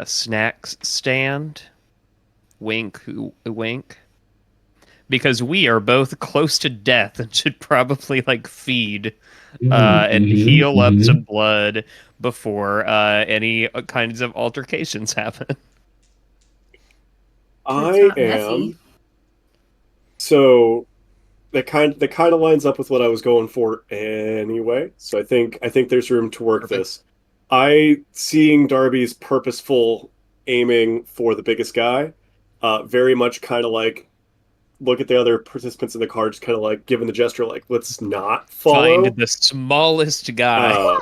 snacks stand? Wink, wink. Because we are both close to death and should probably feed and heal up some blood before any kinds of altercations happen. I am. So that kind of lines up with what I was going for anyway. So I think there's room to work this. Seeing Darby's purposeful aiming for the biggest guy, very much kind of look at the other participants in the car, just kind of giving the gesture, let's not follow. Find the smallest guy.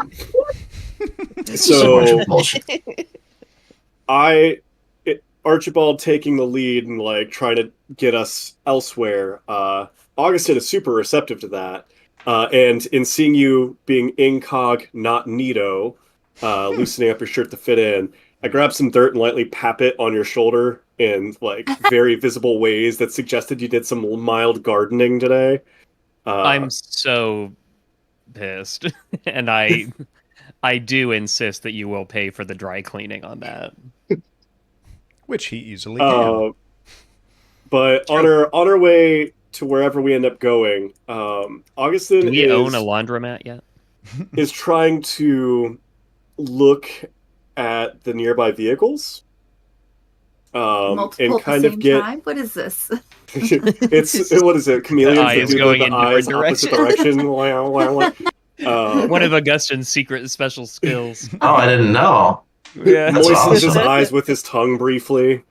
So Archibald taking the lead and trying to get us elsewhere. Augustyn is super receptive to that. And in seeing you being incog, not neato, loosening up your shirt to fit in, I grab some dirt and lightly pap it on your shoulder in very visible ways that suggested you did some mild gardening today. I'm so pissed, and I do insist that you will pay for the dry cleaning on that, which he easily can. But on our way to wherever we end up going, Augustyn do we own a laundromat yet? Is trying to look at the nearby vehicles. Multiple and kind at the of same time? What is this? What is it? Chameleons eyes going in eyes opposite direction. One of Augustyn's secret special skills. Oh, I didn't know. Yeah, moistens his eyes with his tongue briefly.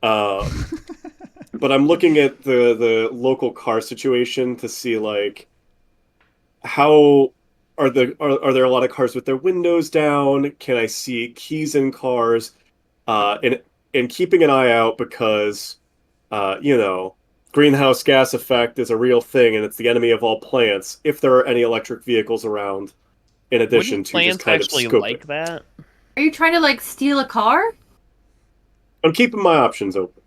But I'm looking at the local car situation to see how are there a lot of cars with their windows down? Can I see keys in cars? And keeping an eye out because, greenhouse gas effect is a real thing and it's the enemy of all plants. If there are any electric vehicles around, in addition to just kind of scoping. Plants actually like that? Are you trying to steal a car? I'm keeping my options open.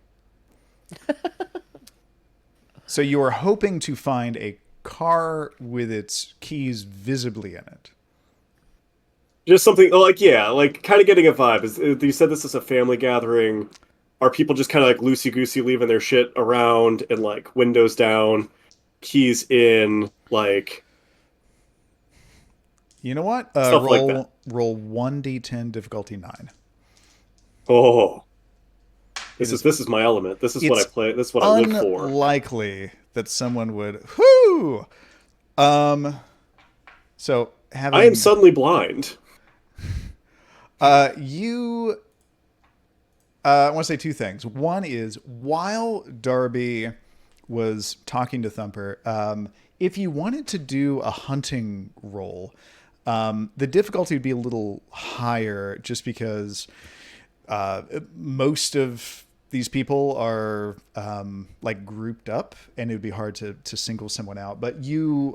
So you are hoping to find a car with its keys visibly in it. Just something kind of getting a vibe. You said this is a family gathering. Are people just kind of loosey-goosey leaving their shit around and windows down, keys in, You know what? Stuff like that. Roll 1d10 difficulty 9. Oh. This is my element. This is what I play. This is what I live for. Unlikely that someone would. Whoo! So having. I am suddenly blind. I want to say 2 things. One is, while Darby was talking to Thumper, if you wanted to do a hunting roll, the difficulty would be a little higher just because most of these people are like grouped up, and it would be hard to single someone out. But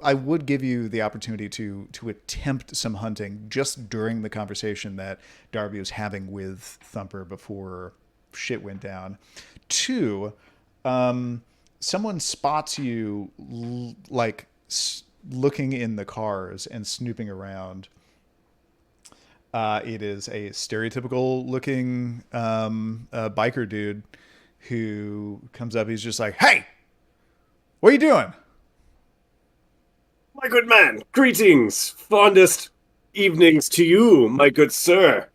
I would give you the opportunity to attempt some hunting just during the conversation that Darby was having with Thumper before shit went down. 2, someone spots you like looking in the cars and snooping around. It is a stereotypical looking biker dude who comes up. He's just like, "Hey, what are you doing?" My good man, greetings, fondest evenings to you, my good sir.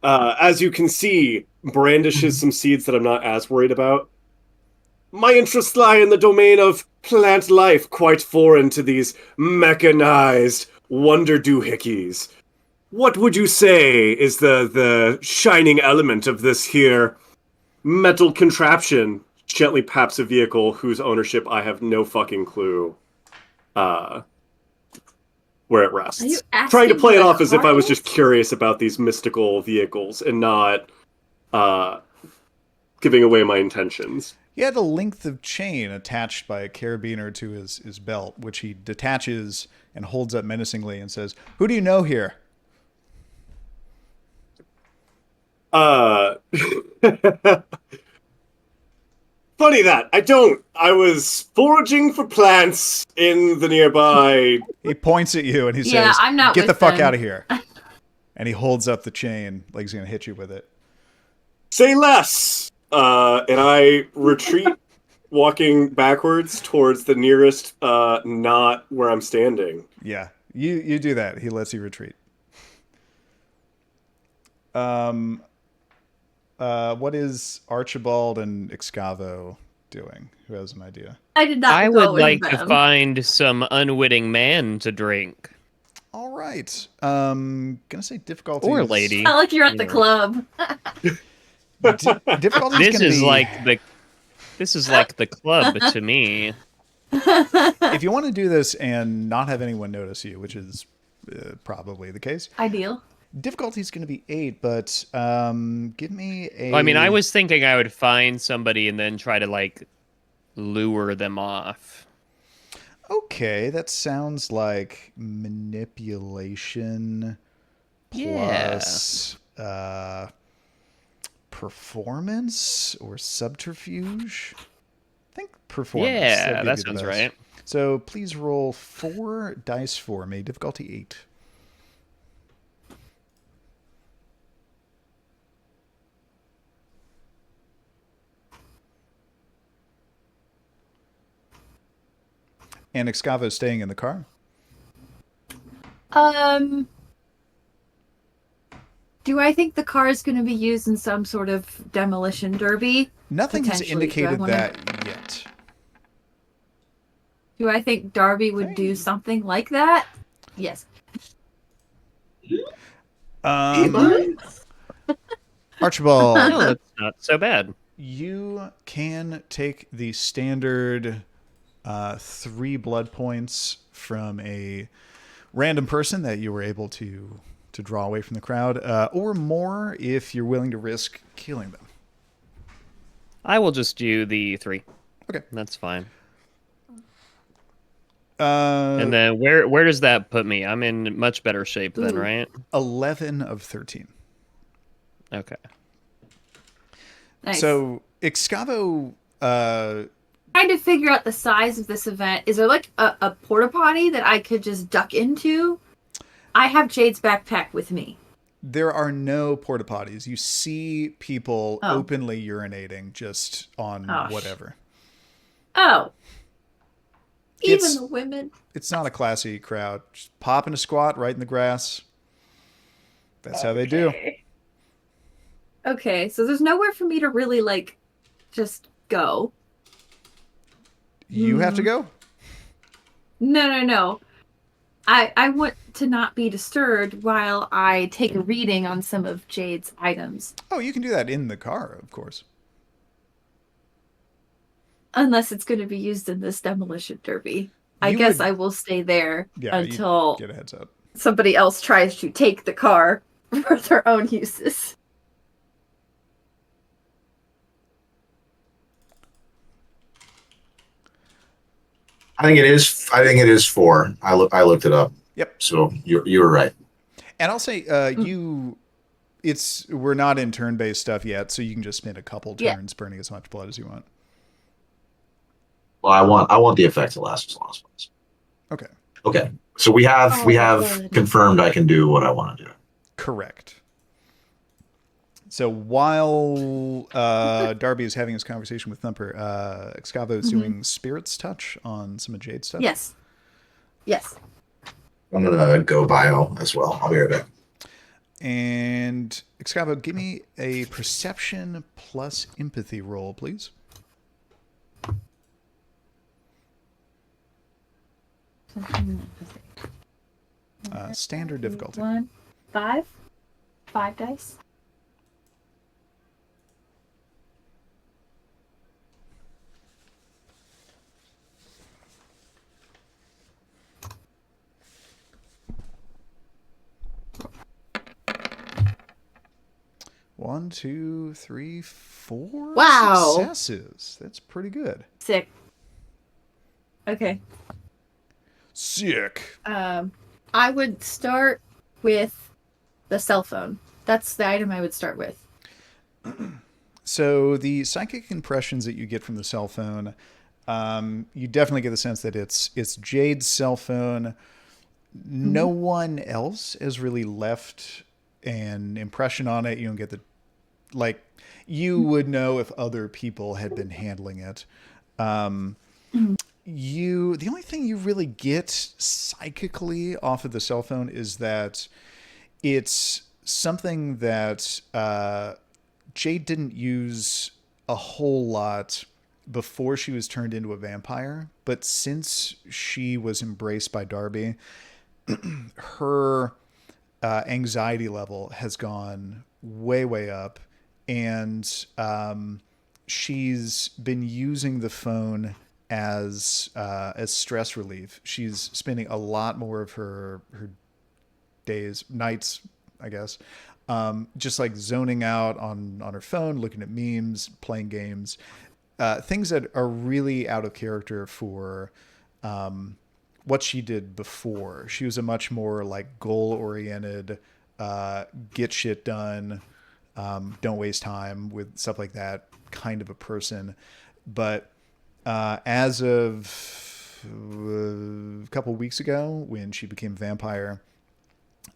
As you can see, brandishes some seeds that I'm not as worried about. My interests lie in the domain of plant life, quite foreign to these mechanized wonder doohickeys. What would you say is the shining element of this here metal contraption? Gently paps a vehicle whose ownership I have no fucking clue where it rests. Trying to play it off as if I was just curious about these mystical vehicles and not giving away my intentions. He had a length of chain attached by a carabiner to his belt, which he detaches and holds up menacingly and says, "Who do you know here?" Funny that. I don't. I was foraging for plants in the nearby... He points at you and he says, I'm not "Get the with fuck them." out of here." And he holds up the chain like he's going to hit you with it. Say less! And I retreat, walking backwards towards the nearest, not where I'm standing. Yeah, you do that. He lets you retreat. What is Archibald and Excavo doing? Who has an idea? I did not. I go would with like them. to find some unwitting man to drink. All right. Gonna say difficulty Or lady. Not like you're at the club. Difficulty. This is like the club to me. If you want to do this and not have anyone notice you, which is probably the case, Ideal. difficulty is going to be 8. But give me a. I mean, I was thinking I would find somebody and then try to like lure them off. Okay, that sounds like manipulation plus performance or subterfuge. I think performance. Yeah, That'd be that the sounds best. right. So please roll 4 dice for me. Difficulty 8. And Excavo is staying in the car. Do I think the car is going to be used in some sort of demolition derby? Nothing has Potentially. indicated Do I wanna- that yet. Do I think Darby would do something like that? Yes. Archibald, No, that's not so bad. you can take the standard 3 blood points from a random person that you were able to draw away from the crowd, or more if you're willing to risk killing them. I will just do the 3. Okay. That's fine. Uh, And then where does that put me? I'm in much better shape then, Ooh. right? 11 of 13. Okay. Nice. So Excavo, Trying to figure out the size of this event. Is there like a porta potty that I could just duck into? I have Jade's backpack with me. there are no porta potties. You see people Oh. openly urinating just on whatever. Oh. Even It's- the women. It's not a classy crowd. Just popping a squat right in the grass. That's how they do. Okay, so there's nowhere for me to really like just go. You have to go? No. I want to not be disturbed while I take a reading on some of Jade's items. Oh, you can do that in the car, of course. Unless it's going to be used in this demolition derby. I You guess would- I will stay there Yeah, you until get a heads up. somebody else tries to take the car for their own uses. I think it is. I think it is 4. I looked it up. Yep. So you were right. And I'll say we're not in turn-based stuff yet, so you can just spend a couple turns burning as much blood as you want. Well, I want the effect to last as long as possible. Okay. Okay. So we have confirmed I can do what I want to do. Correct. So while Darby is having his conversation with Thumper, Excavo is doing Spirit's Touch on some of Jade's stuff. Yes. I'm gonna go bio as well. I'll be right back. And Excavo, give me a perception plus empathy roll, please. Standard difficulty. 5 dice. One, two, three, 4 Wow. successes. That's pretty good. Sick. Okay. Sick. I would start with the cell phone. That's the item I would start with. So the psychic impressions that you get from the cell phone, you definitely get the sense that it's Jade's cell phone. No one else has really left an impression on it. You don't get you would know if other people had been handling it. The only thing you really get psychically off of the cell phone is that it's something that Jade didn't use a whole lot before she was turned into a vampire, but since she was embraced by Darby, her anxiety level has gone way, way up, and she's been using the phone as stress relief. She's spending a lot more of her nights, I guess, just like zoning out on her phone, looking at memes, playing games, things that are really out of character for what she did before. She was a much more like goal-oriented, get shit done, don't waste time with stuff like that kind of a person. But as of a couple weeks ago, when she became a vampire,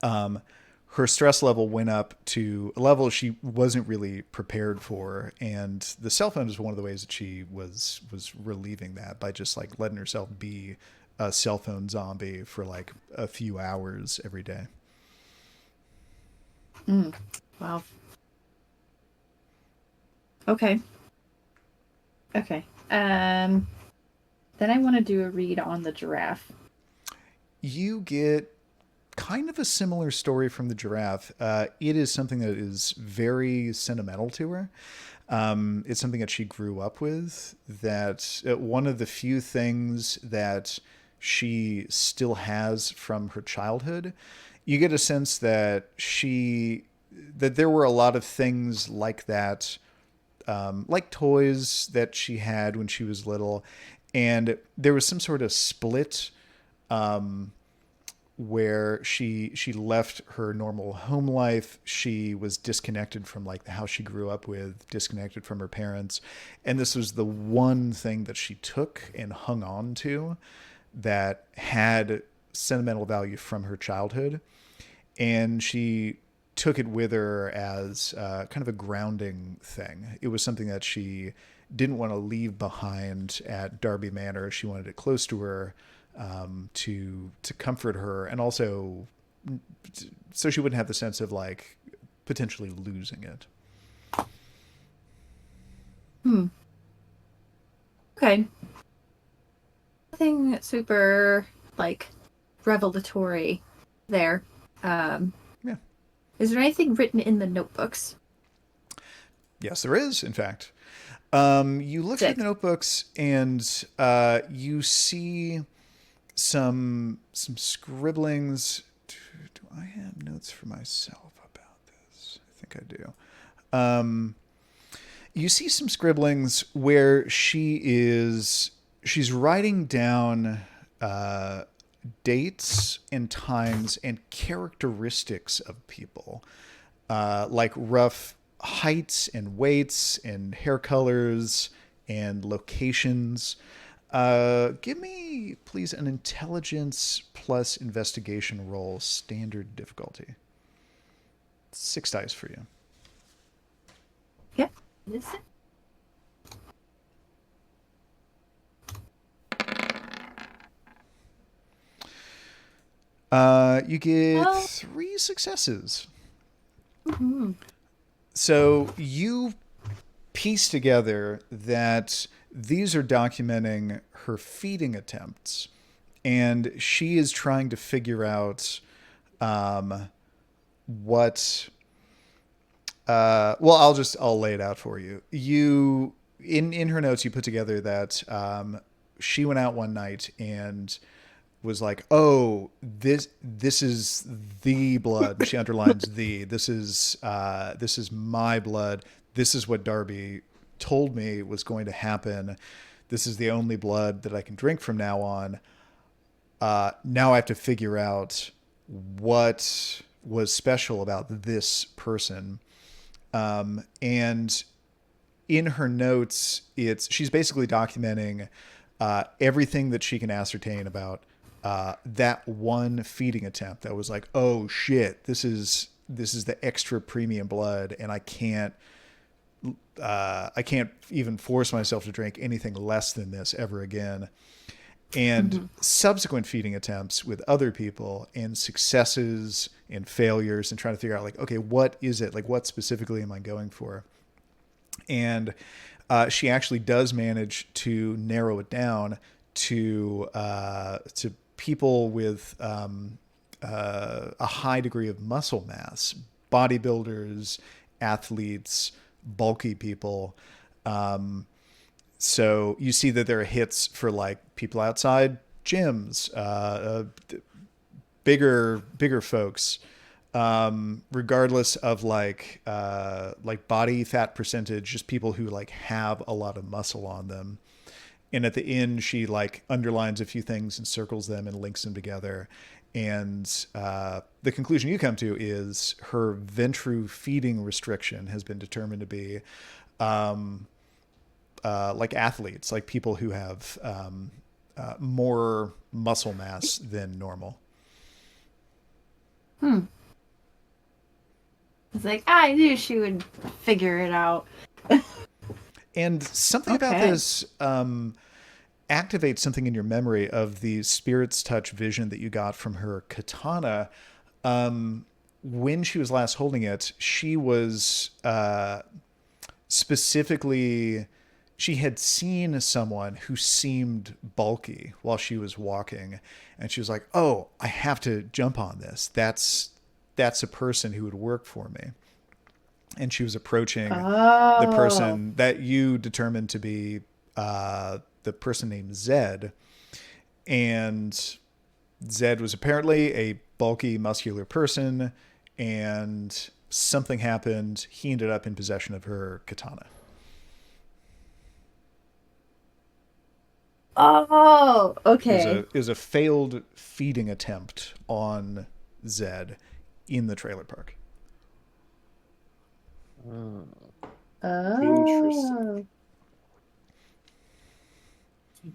her stress level went up to a level she wasn't really prepared for, and the cell phone is one of the ways that she was relieving that by just like letting herself be a cell phone zombie for like a few hours every day. Wow. Okay. Then I want to do a read on the giraffe. You get kind of a similar story from the giraffe. It is something that is very sentimental to her. It's something that she grew up with, that one of the few things that she still has from her childhood. You get a sense that there were a lot of things like that, like toys that she had when she was little. And there was some sort of split, where she left her normal home life. She was disconnected from like the house she grew up with, disconnected from her parents. And this was the one thing that she took and hung on to that had sentimental value from her childhood. And she took it with her as kind of a grounding thing. It was something that she didn't want to leave behind at Darby Manor. She wanted it close to her, to comfort her, and also so she wouldn't have the sense of like potentially losing it. Okay. Nothing super like revelatory there. Yeah. Is there anything written in the notebooks? Yes, there is, in fact. You look at the notebooks and you see some scribblings. Do I have notes for myself about this? I think I do. You see some scribblings where she is she's writing down dates and times and characteristics of people, like rough heights and weights and hair colors and locations. Give me, please, an intelligence plus investigation roll, standard difficulty. 6 dice for you. Yep. Listen. You get 3 successes. Mm-hmm. So you piece together that these are documenting her feeding attempts, and she is trying to figure out what. Well, I'll lay it out for you. You in her notes, you put together that she went out one night and was like, "Oh, this is the blood." She underlines the. This is my blood. This is what Darby told me was going to happen. This is the only blood that I can drink from now on. Now I have to figure out what was special about this person. And in her notes, she's basically documenting everything that she can ascertain about that one feeding attempt that was like, oh shit, this is the extra premium blood, and I can't even force myself to drink anything less than this ever again. And subsequent feeding attempts with other people, and successes and failures, and trying to figure out, like, okay, what is it? Like, what specifically am I going for? And she actually does manage to narrow it down to people with a high degree of muscle mass, bodybuilders, athletes, bulky people. So you see that there are hits for like people outside gyms, bigger folks, regardless of like body fat percentage, just people who like have a lot of muscle on them. And at the end, she like underlines a few things and circles them and links them together. And the conclusion you come to is her ventru feeding restriction has been determined to be like athletes, like people who have more muscle mass than normal. It's like, I knew she would figure it out. And something about this activates something in your memory of the spirit's touch vision that you got from her katana. When she was last holding it, she was specifically, she had seen someone who seemed bulky while she was walking, and she was like, oh, I have to jump on this. That's a person who would work for me. And she was approaching the person that you determined to be the person named Zed. And Zed was apparently a bulky, muscular person, and something happened. He ended up in possession of her katana. Oh, okay. It was a failed feeding attempt on Zed in the trailer park. Interesting.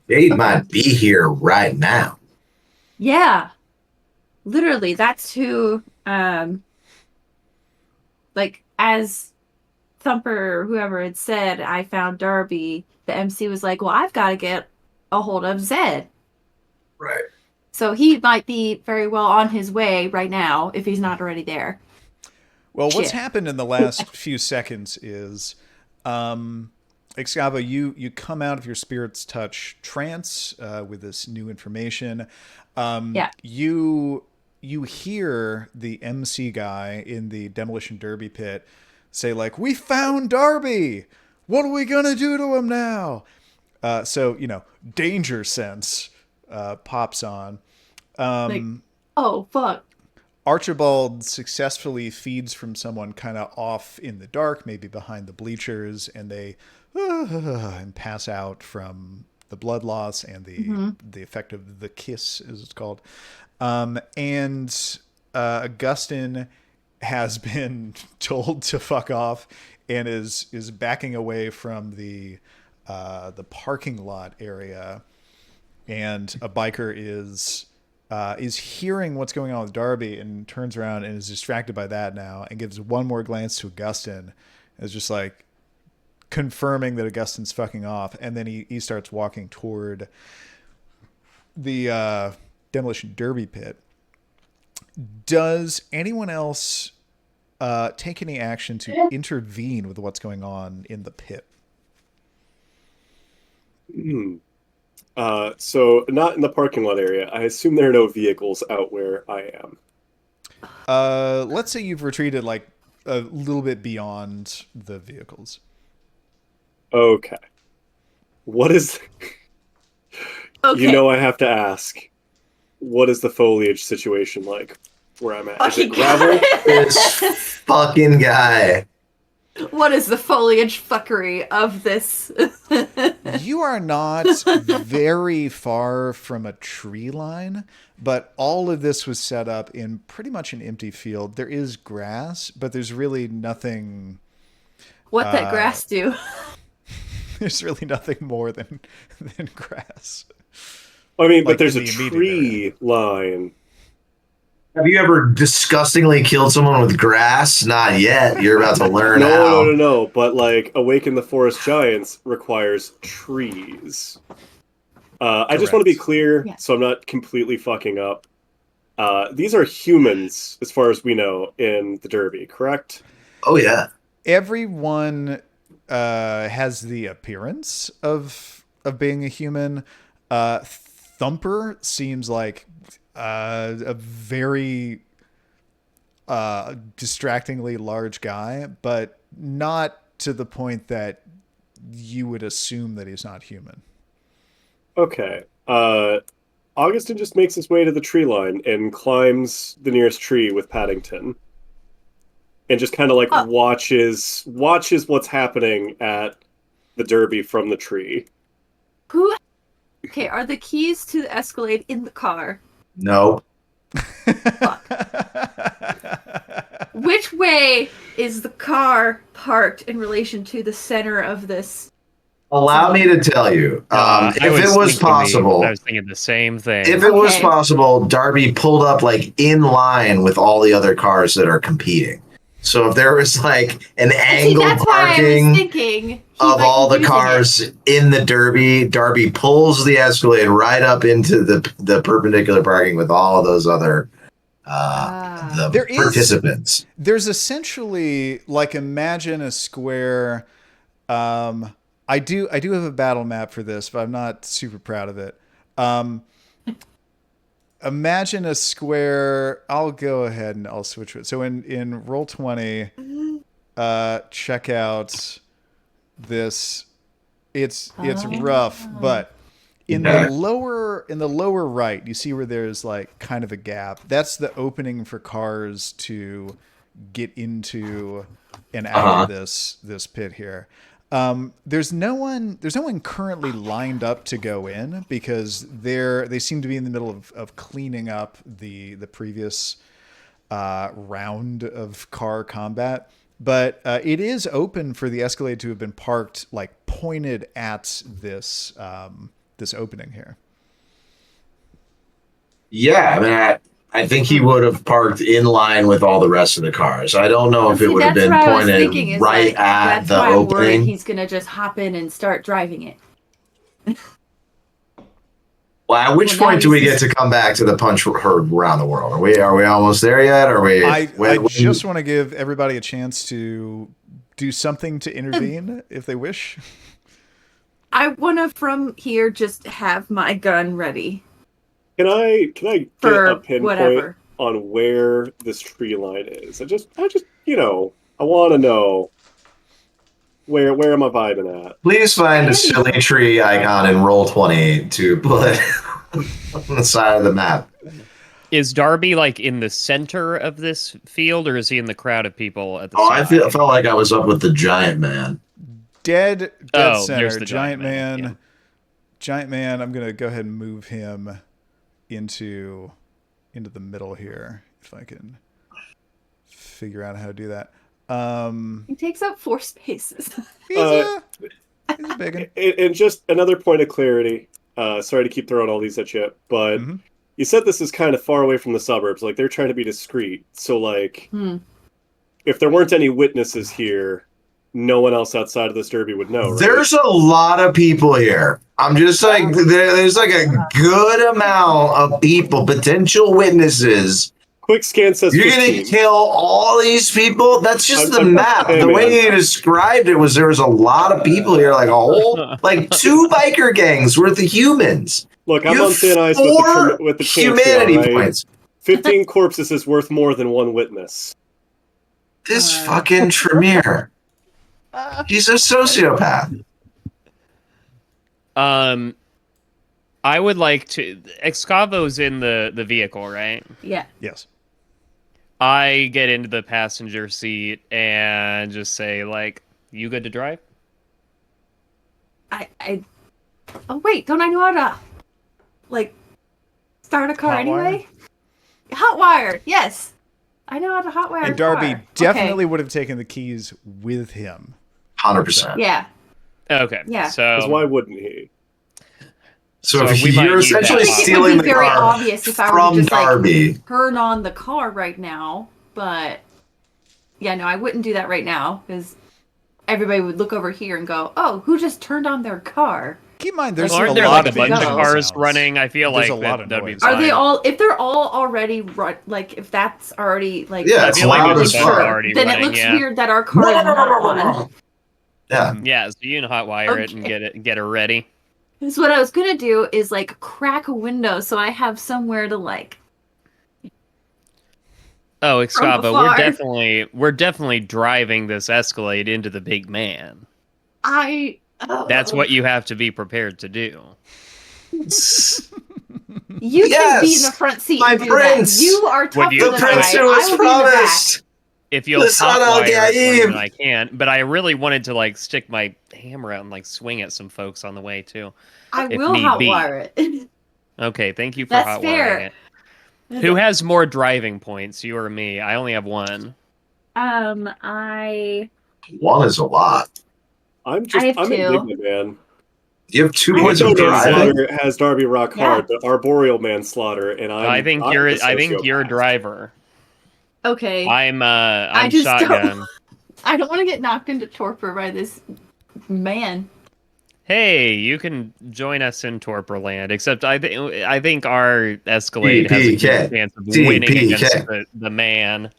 Jade might be here right now. Yeah. Literally, that's who, like, as Thumper or whoever had said, I found Darby, the MC was like, well, I've got to get a hold of Zed. Right. So he might be very well on his way right now, if he's not already there. Well, what's happened in the last few seconds is, Excavo, you come out of your spirit's touch trance with this new information. You hear the MC guy in the demolition derby pit say, like, we found Darby. What are we gonna do to him now? So danger sense pops on. Oh fuck. Archibald successfully feeds from someone kind of off in the dark, maybe behind the bleachers, and they and pass out from blood loss and the effect of the kiss, as it's called. And Augustyn has been told to fuck off and is backing away from the parking lot area, and a biker is hearing what's going on with Darby and turns around and is distracted by that now and gives one more glance to Augustyn. It's just like confirming that Augustyn's fucking off, and then he starts walking toward the demolition derby pit. Does anyone else take any action to intervene with what's going on in the pit? So not in the parking lot area. I assume there are no vehicles out where I am. Let's say you've retreated like a little bit beyond the vehicles. Okay. What is... Okay. You know I have to ask. What is the foliage situation like where I'm at? Is it gravel? This fucking guy. What is the foliage fuckery of this? You are not very far from a tree line, but all of this was set up in pretty much an empty field. There is grass, but there's really nothing... What that grass do? There's really nothing more than grass. I mean, Like but there's in a the immediate tree area. line. Have you ever disgustingly killed someone with grass? Not yet. You're about to learn how. No. But like, Awaken the Forest Giants requires trees. I just want to be clear, so I'm not completely fucking up. These are humans, as far as we know, in the Derby, correct? Oh yeah. Everyone has the appearance of being a human. Thumper seems like a very distractingly large guy, but not to the point that you would assume that he's not human. Okay. Augustyn just makes his way to the tree line and climbs the nearest tree with Paddington. And just kind of like watches what's happening at the Derby from the tree. Who? Okay, are the keys to the Escalade in the car? No. Fuck. Which way is the car parked in relation to the center of this? Allow me to tell you, if it was possible, I was thinking the same thing. if it was possible, Darby pulled up like in line with all the other cars that are competing. So if there was like an angle parking of all the cars in the Derby, Darby pulls the Escalade right up into the perpendicular parking with all of those other participants. There's essentially like, imagine a square. I do have a battle map for this, but I'm not super proud of it. Imagine a square. I'll go ahead and I'll switch it. So in Roll20, check out this. It's rough, but in the lower right, you see where there's like kind of a gap. That's the opening for cars to get into and out of this pit here. There's no one currently lined up to go in because they seem to be in the middle of cleaning up the previous round of car combat. But it is open for the Escalade to have been parked like pointed at this opening here. Yeah, I mean, I think he would have parked in line with all the rest of the cars. I don't know if it would have been pointed right at the opening. He's going to just hop in and start driving it. Well, at which point do we get to come back to the punch heard around the world? Are we almost there yet? I just want to give everybody a chance to do something to intervene if they wish. I want to from here just have my gun ready. Can I get a pinpoint on where this tree line is? I just I want to know where am I vibing at? Please find a silly tree icon in Roll20 to put on the side of the map. Is Darby like in the center of this field, or is he in the crowd of people at the side? I felt like I was up with the giant man. Dead there's center, the giant man. Giant man, I'm gonna go ahead and move him into the middle here, if I can figure out how to do that. He takes up 4 spaces. He's a big one. And just another point of clarity. Sorry to keep throwing all these at you, but you said this is kind of far away from the suburbs. Like, they're trying to be discreet. So, like, if there weren't any witnesses here, no one else outside of this derby would know, right? There's a lot of people here. I'm just like, there's like a good amount of people, potential witnesses. Quick scan says you're 15. going to kill all these people? That's just the map. The way you described it was there was a lot of people here, like a whole, like 2 biker gangs worth of humans. Look, I'm on thin ice with the humanity right? points. 15 corpses is worth more than 1 witness. This fucking Tremere. He's a sociopath. I would like to. Excavo's in the vehicle, right? Yeah. Yes. I get into the passenger seat and just say, like, "You good to drive?" Oh wait, don't I know how to, like, start a car anyway? Hotwire, yes. I know how to hotwire. And Darby a car. definitely would have taken the keys with him. 100%. Yeah. Okay. Yeah. So Because why wouldn't he? So we might you're need essentially that. stealing the very car obvious if I were from to just, Darby. like, turn on the car right now, but yeah, no, I wouldn't do that right now because everybody would look over here and go, "Oh, who just turned on their car?" Keep in mind, there's aren't a there lot like a of bunch of engine cars sounds. running? I feel There's like a lot of that'd be noise. Are they fine. all? If they're all already run, like if that's already like, Yeah, I it's feel like loud there's as a bunch fuck. already then running, it looks yeah. weird that our car is not on. Yeah. Yeah, so you can hotwire it and get her ready. Because what I was gonna do is like crack a window so I have somewhere to like. Oh, Excavo, afar. we're definitely driving this Escalade into the big man. That's what you have to be prepared to do. You can be in the front seat my and do prince. that. You are tougher you- than The prince I. who I was will be in the back. promised. If you'll Listen, hotwire it, Al-Gaib. then I can. But I really wanted to like stick my hammer out and like swing at some folks on the way too. I if will need be. hotwire it. Okay, thank you for That's hotwiring fair. it. Who has more driving points, you or me? I only have 1. I 1 is a lot. I'm have 2. indignant, man. You have 2 I points have of two. driving. Manslaughter has Darby rock hard, but arboreal manslaughter, and I think not you're the sociopath. driver. Okay. I'm just shotgun. I don't want to get knocked into torpor by this man. Hey, you can join us in Torporland, except I think our Escalade has a good chance of winning against the man.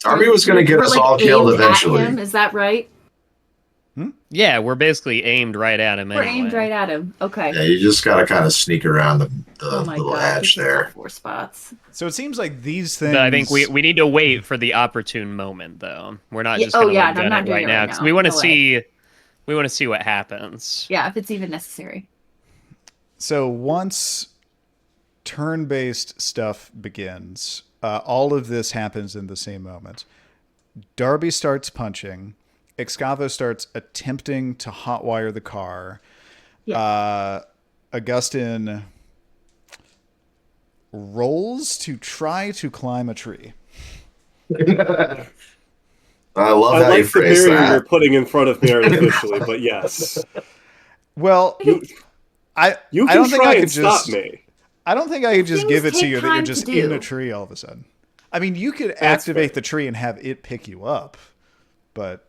Darby was going to get We're, us like, all killed aimed at eventually. him, is that right? Yeah, we're basically aimed right at him. We're anyway. aimed right at him. Okay. Yeah, you just got to kind of sneak around the Oh my little god. hatch this is there. 4 spots. So it seems like these things. But I think we need to wait for the opportune moment, though. We're not Yeah, just going to I'm gun not it doing right it now right because now. we want to No way. see. We want to see what happens. Yeah, if it's even necessary. So once turn-based stuff begins, all of this happens in the same moment. Darby starts punching. Excavo starts attempting to hotwire the car. Yeah. Augustyn rolls to try to climb a tree. I love I how you like the phrase barrier you're that. putting in front of me artificially, but yes. Well, I You I can don't think try I could and stop just. me. I don't think I could just Things give it to take you that you're time to just do. in a tree all of a sudden. I mean, you could activate the tree and have it pick you up, but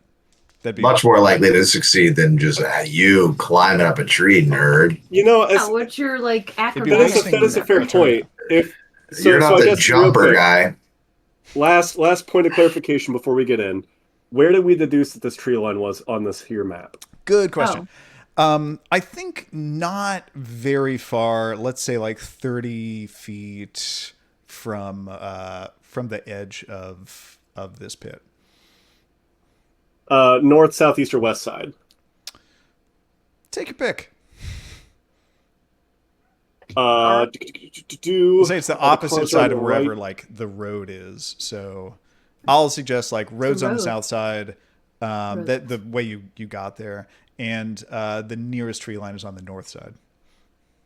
that'd be Much more likely to succeed than just you climbing up a tree, nerd. You know, as, What's your like be that acrobatics? nice is a fair point. If so, You're not so I the guess real jumper quick, guy. Last point of clarification before we get in. Where did we deduce that this tree line was on this here map? Good question. I think not very far. Let's say like 30 feet from the edge of this pit. North, south, east, or west side? Take your pick. We'll Say it's the opposite side of wherever like the road is. So I'll suggest like roads on the road. south side. That the way you got there, and the nearest tree line is on the north side.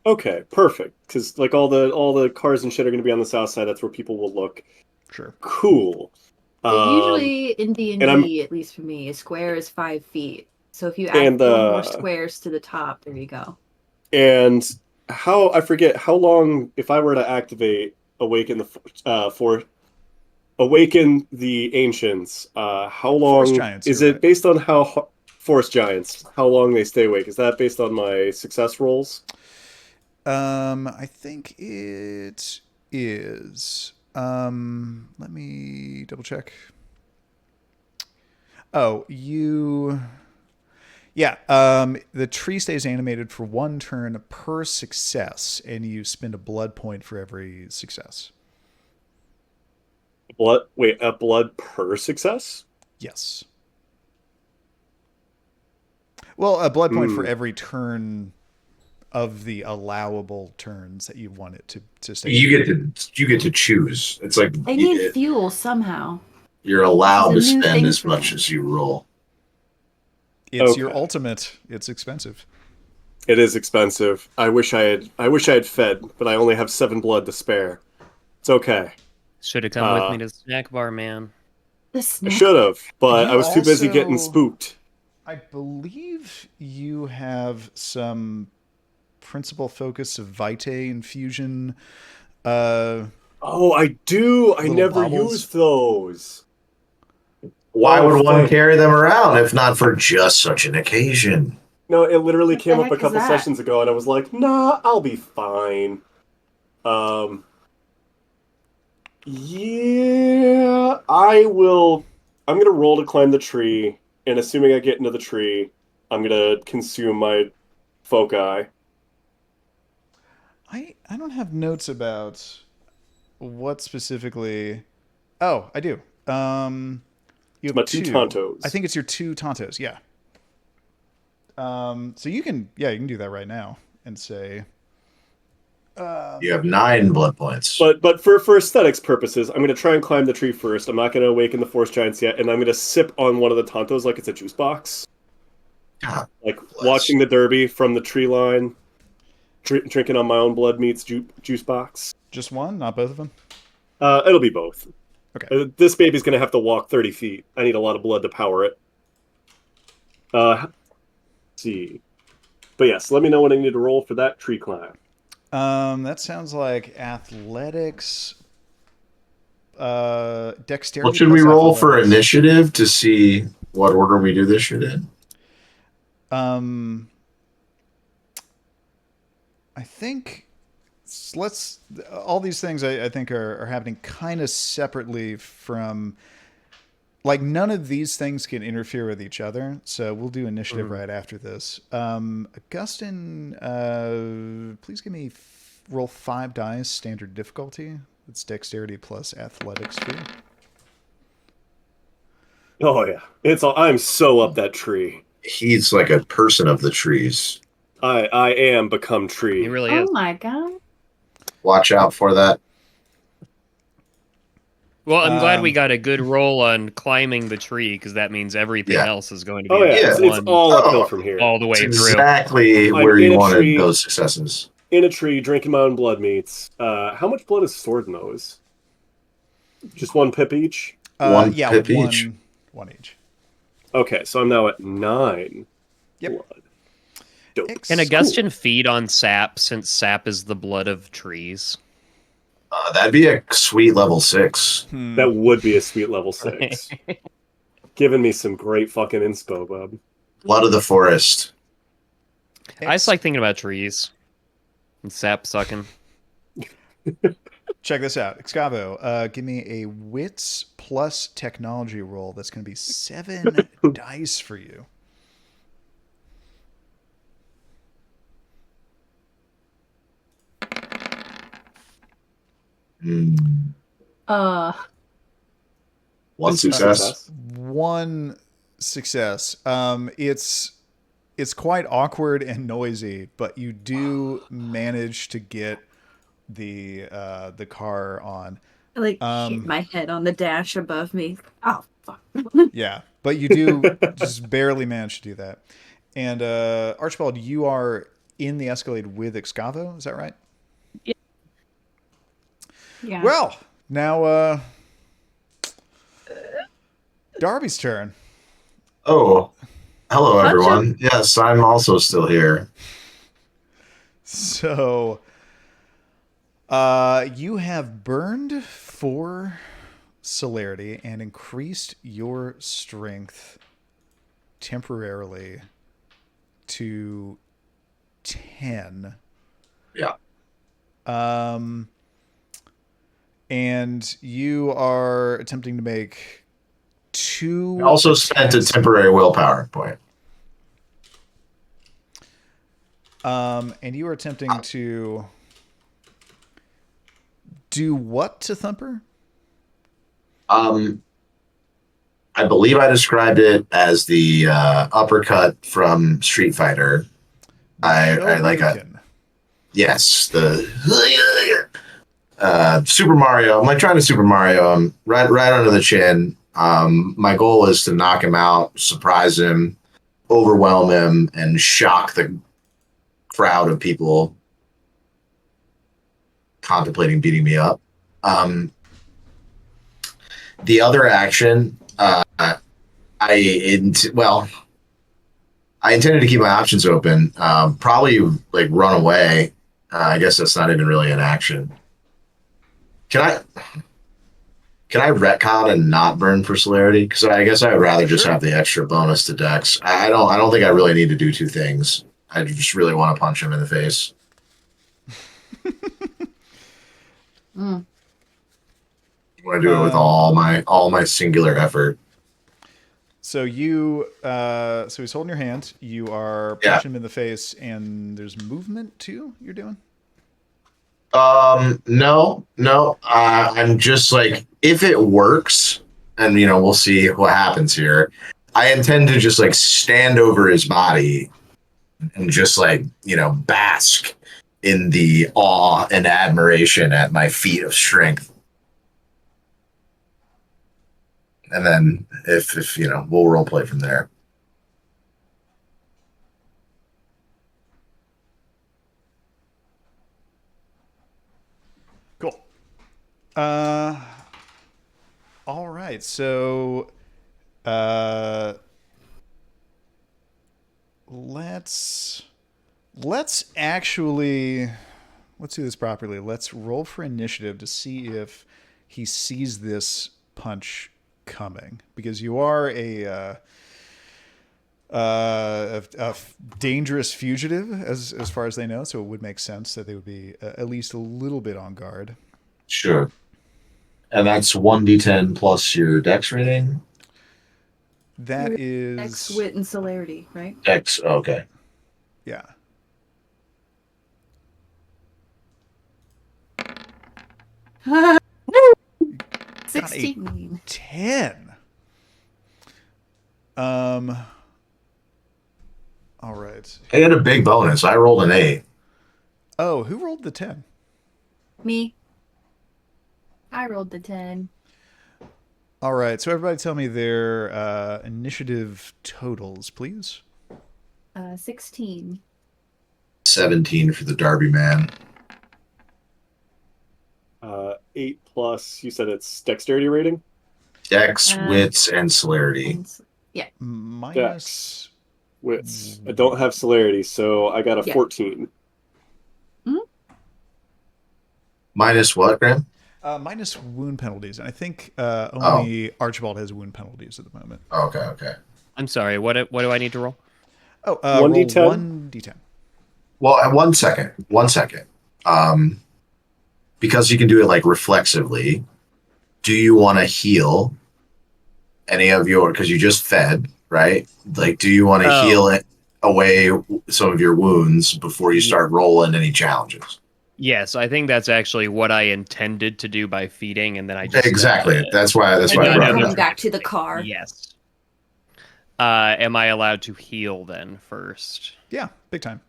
Okay, perfect. Because like all the cars and shit are going to be on the south side. That's where people will look. Sure. Cool. Usually in D&D, at least for me, a square is 5 feet. So if you add 4 more squares to the top, there you go. And I forget how long, if I were to activate Awaken the Ancients, how long is it based on how Forest Giants, how long they stay awake? Is that based on my success rolls? I think it is. Let me double check. Oh, the tree stays animated for 1 turn per success, and you spend a blood point for every success. A blood per success? Yes. Well, a blood point for every turn of the allowable turns that you want it to stay. You get to choose. It's like they need fuel somehow. You're allowed to spend as much as you roll. It's your ultimate. It's expensive. It is expensive. I wish I had fed, but I only have 7 blood to spare. It's okay. Should have come with me to the snack bar, man. I should have, but I was too busy getting spooked. I believe you have some principal focus of Vitae infusion. Oh, I do. I never used those. Why would one carry them around if not for just such an occasion? No, it literally came up a couple sessions ago, and I was like, nah, I'll be fine. Yeah, I will. I'm going to roll to climb the tree, and assuming I get into the tree, I'm going to consume my foci. I don't have notes about what specifically... Oh, I do. You have my 2 Tontos. I think it's your 2 Tontos, yeah. So you can do that right now and say... you have 9 blood points. But for aesthetics purposes, I'm going to try and climb the tree first. I'm not going to awaken the Forest Giants yet, and I'm going to sip on one of the Tontos like it's a juice box. God like watching the Derby from the tree line, drinking on my own blood meets juice box. Just one, not both of them? It'll be both. Okay. This baby's going to have to walk 30 feet. I need a lot of blood to power it. Let's see. But yes, let me know when I need to roll for that tree climb. That sounds like athletics, dexterity. Well, should we roll for initiative to see what order we do this shit in? I think all these things I think are happening kind of separately from, like, none of these things can interfere with each other. So we'll do initiative right after this. Augustyn, please give me roll 5 dice, standard difficulty. It's dexterity plus athletics too. Oh yeah, I'm so up that tree. He's like a person of the trees. I am become tree. He really is. Oh my god. Watch out for that. Well, I'm glad we got a good roll on climbing the tree, because that means everything else is going to be it's all uphill from here. All the way through. Exactly where you wanted those successes. In a tree, drinking my own blood meats. How much blood is stored in those? Just 1 pip each? One pip each. One each. Okay, so I'm now at 9 blood. Dope. Can Augustyn feed on sap, since sap is the blood of trees? That'd be a sweet level 6. That would be a sweet level 6. Giving me some great fucking inspo, bub. Blood of the forest. I just like thinking about trees and sap sucking. Check this out. Excavo, give me a wits plus technology roll. That's going to be 7 dice for you. One success. One success. It's quite awkward and noisy, but you do manage to get the car on. I hit my head on the dash above me. Oh fuck. Yeah, but you do just barely manage to do that. And Archibald, you are in the Escalade with Excavo, is that right? Yeah. Well, now Darby's turn. Oh, hello, everyone. Yes, I'm also still here. So, you have burned 4 celerity and increased your strength temporarily to 10. Yeah. And you are attempting to make 2. I also spent a temporary willpower point. And you are attempting to do what to Thumper? I believe I described it as the uppercut from Street Fighter. I like a yes, the Super Mario. I'm like trying to Super Mario him right under the chin. My goal is to knock him out, surprise him, overwhelm him, and shock the crowd of people contemplating beating me up. The other action, I intended to keep my options open. Probably like run away. I guess that's not even really an action. Can I retcon and not burn for celerity? Because I guess I would rather just have the extra bonus to Dex. I don't think I really need to do 2 things. I just really want to punch him in the face. I want to do it with all my singular effort. So you, so he's holding your hand. You are punching him in the face, and there's movement too. You're doing. No. I'm just like, if it works, and we'll see what happens here. I intend to just like stand over his body and just like bask in the awe and admiration at my feat of strength. And then if we'll role play from there. Cool. All right. So let's actually let's do this properly. Let's roll for initiative to see if he sees this punch coming, because you are a dangerous fugitive as far as they know, so it would make sense that they would be at least a little bit on guard. Sure. And that's 1d10 plus your dex rating? That is Dex, wit, and celerity, right? Dex, okay. Yeah. Woo! Got 16. 10. All right. I had a big bonus. I rolled an 8. Oh, who rolled the 10? Me. I rolled the 10. All right. So everybody tell me their initiative totals, please. 16. 17 for the Darby man. 8 plus, you said it's dexterity rating? Dex, wits, and celerity. Yeah. Minus wits. I don't have celerity, so I got a 14. Minus what, Graham? Minus wound penalties. And I think only Archibald has wound penalties at the moment. Okay. I'm sorry. What do I need to roll? Oh, 1d10? 1d10. Well, 1 second. 1 second. Because you can do it like reflexively, do you want to heal any of your, because you just fed, right? Like, do you want to heal it away some of your wounds before you start rolling any challenges? Yes, I think that's actually what I intended to do by feeding, and then I just exactly. That's why I brought it going up. back to the car. Yes. Am I allowed to heal then first? Yeah, big time.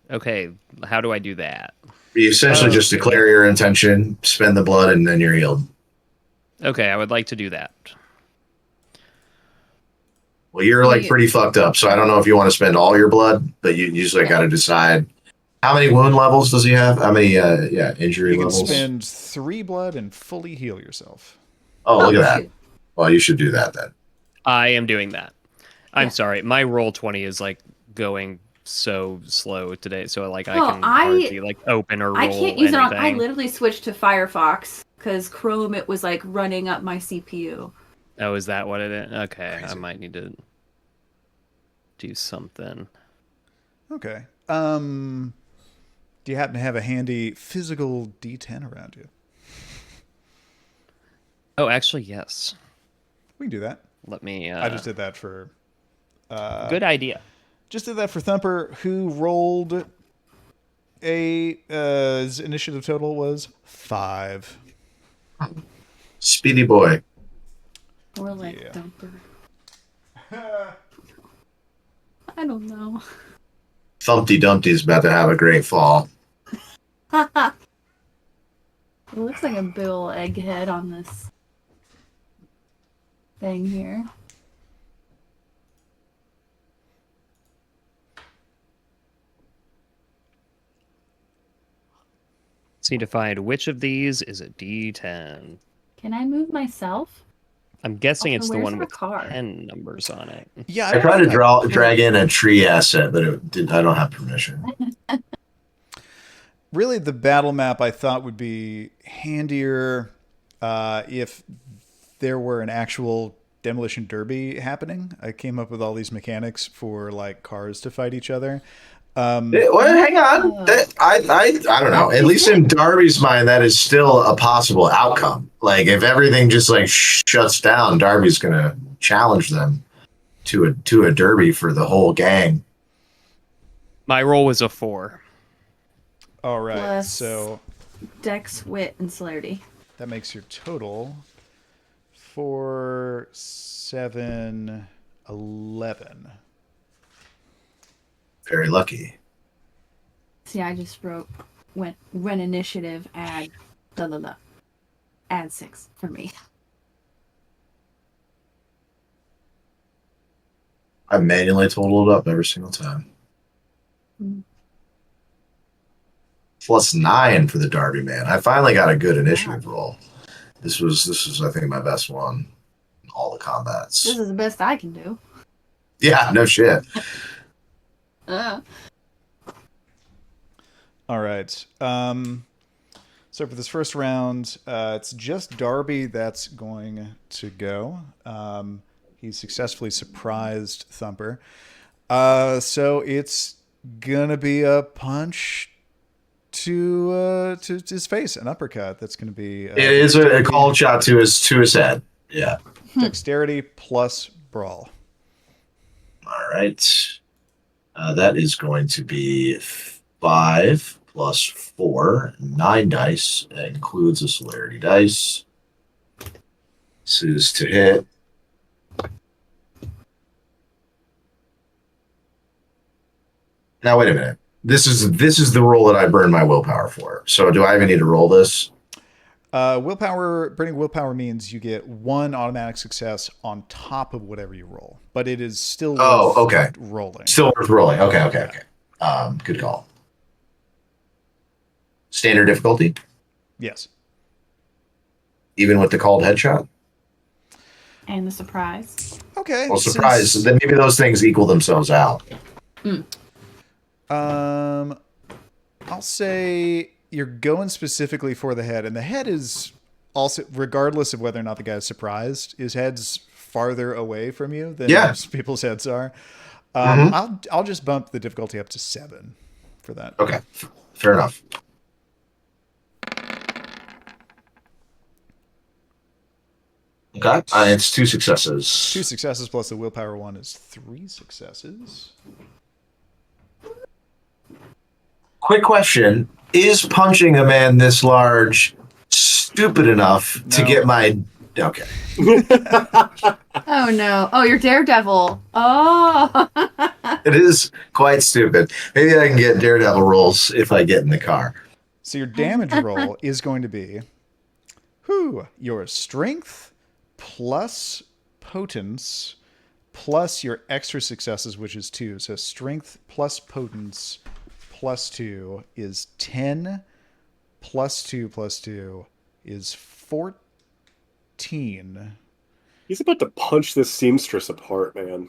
Okay, how do I do that? You essentially just declare your intention, spend the blood, and then you're healed. Okay, I would like to do that. Well, you're like pretty fucked up, so I don't know if you want to spend all your blood, but you usually got to decide how many wound levels does he have? How many injury levels? You can spend 3 blood and fully heal yourself. Oh, look at that. Well, you should do that then. I am doing that. I'm sorry. My roll 20 is like going so slow today, so like I can hardly like open or roll. I can't use anything. it on. I literally switched to Firefox because Chrome it was like running up my CPU. Oh, is that what it is? Okay, crazy. I might need to do something. Okay. Do you happen to have a handy physical D10 around you? Oh, actually, yes. We can do that. Let me. I just did that for. Good idea. Just did that for Thumper, who rolled his initiative total was 5. Speedy boy. Or like Thumper. I don't know. Thumpty Dumpty's about to have a great fall. It looks like a big ol' egghead on this thing here. Just need to find which of these is a D10. Can I move myself? I'm guessing it's the one with car? 10 numbers on it. Yeah, I tried to drag in a tree asset, but I don't have permission. Really, the battle map I thought would be handier if there were an actual demolition derby happening. I came up with all these mechanics for like cars to fight each other. Well, hang on. I don't know. At least in Darby's mind, that is still a possible outcome. Like if everything just like shuts down, Darby's gonna challenge them to a derby for the whole gang. My roll was a 4. All right, Plus so Dex, Wit, and Celerity. that makes your total 4, 7, 11. Very lucky. See, I just went initiative, add add 6 for me. I manually totaled it up every single time. Plus 9 for the Darby man. I finally got a good initiative roll. This was I think my best one in all the combats. This is the best I can do. Yeah, no shit. All right. So for this first round, it's just Darby that's going to go. He successfully surprised Thumper. So it's gonna be a punch to his face, an uppercut. That's gonna be. It is a called shot to his head. Yeah. Dexterity plus brawl. All right. That is going to be 5 plus 4, 9 dice. That includes a celerity dice. This is to hit. Now wait a minute. This is the roll that I burned my willpower for. So do I even need to roll this? Burning willpower means you get 1 automatic success on top of whatever you roll, but it is still worth rolling. Still worth rolling. Okay. Good call. Standard difficulty? Yes. Even with the called headshot? And the surprise. Okay. Well, surprise. Then maybe those things equal themselves out. I'll say you're going specifically for the head, and the head is also, regardless of whether or not the guy's surprised, his head's farther away from you than most people's heads are. I'll just bump the difficulty up to 7 for that. Okay, fair enough. Okay, it's 2 successes. 2 successes plus the willpower 1 is 3 successes. Quick question. Is punching a man this large stupid enough to get my... Okay. Oh, no. Oh, you're Daredevil. Oh. It is quite stupid. Maybe I can get Daredevil rolls if I get in the car. So your damage roll is going to be your strength plus potence plus your extra successes, which is 2. So strength plus potence plus 2 is 10. Plus 2 plus 2 is 14. He's about to punch this seamstress apart, man.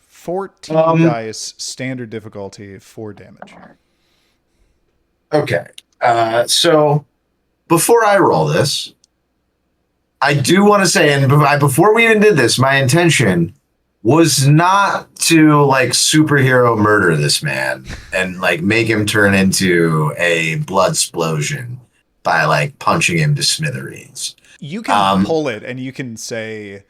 14 dice, standard difficulty, 4 damage. Okay. So before I roll this, I do want to say, and before we even did this, my intention was not to like superhero murder this man and like make him turn into a blood explosion by like punching him to smithereens. You can pull it and you can say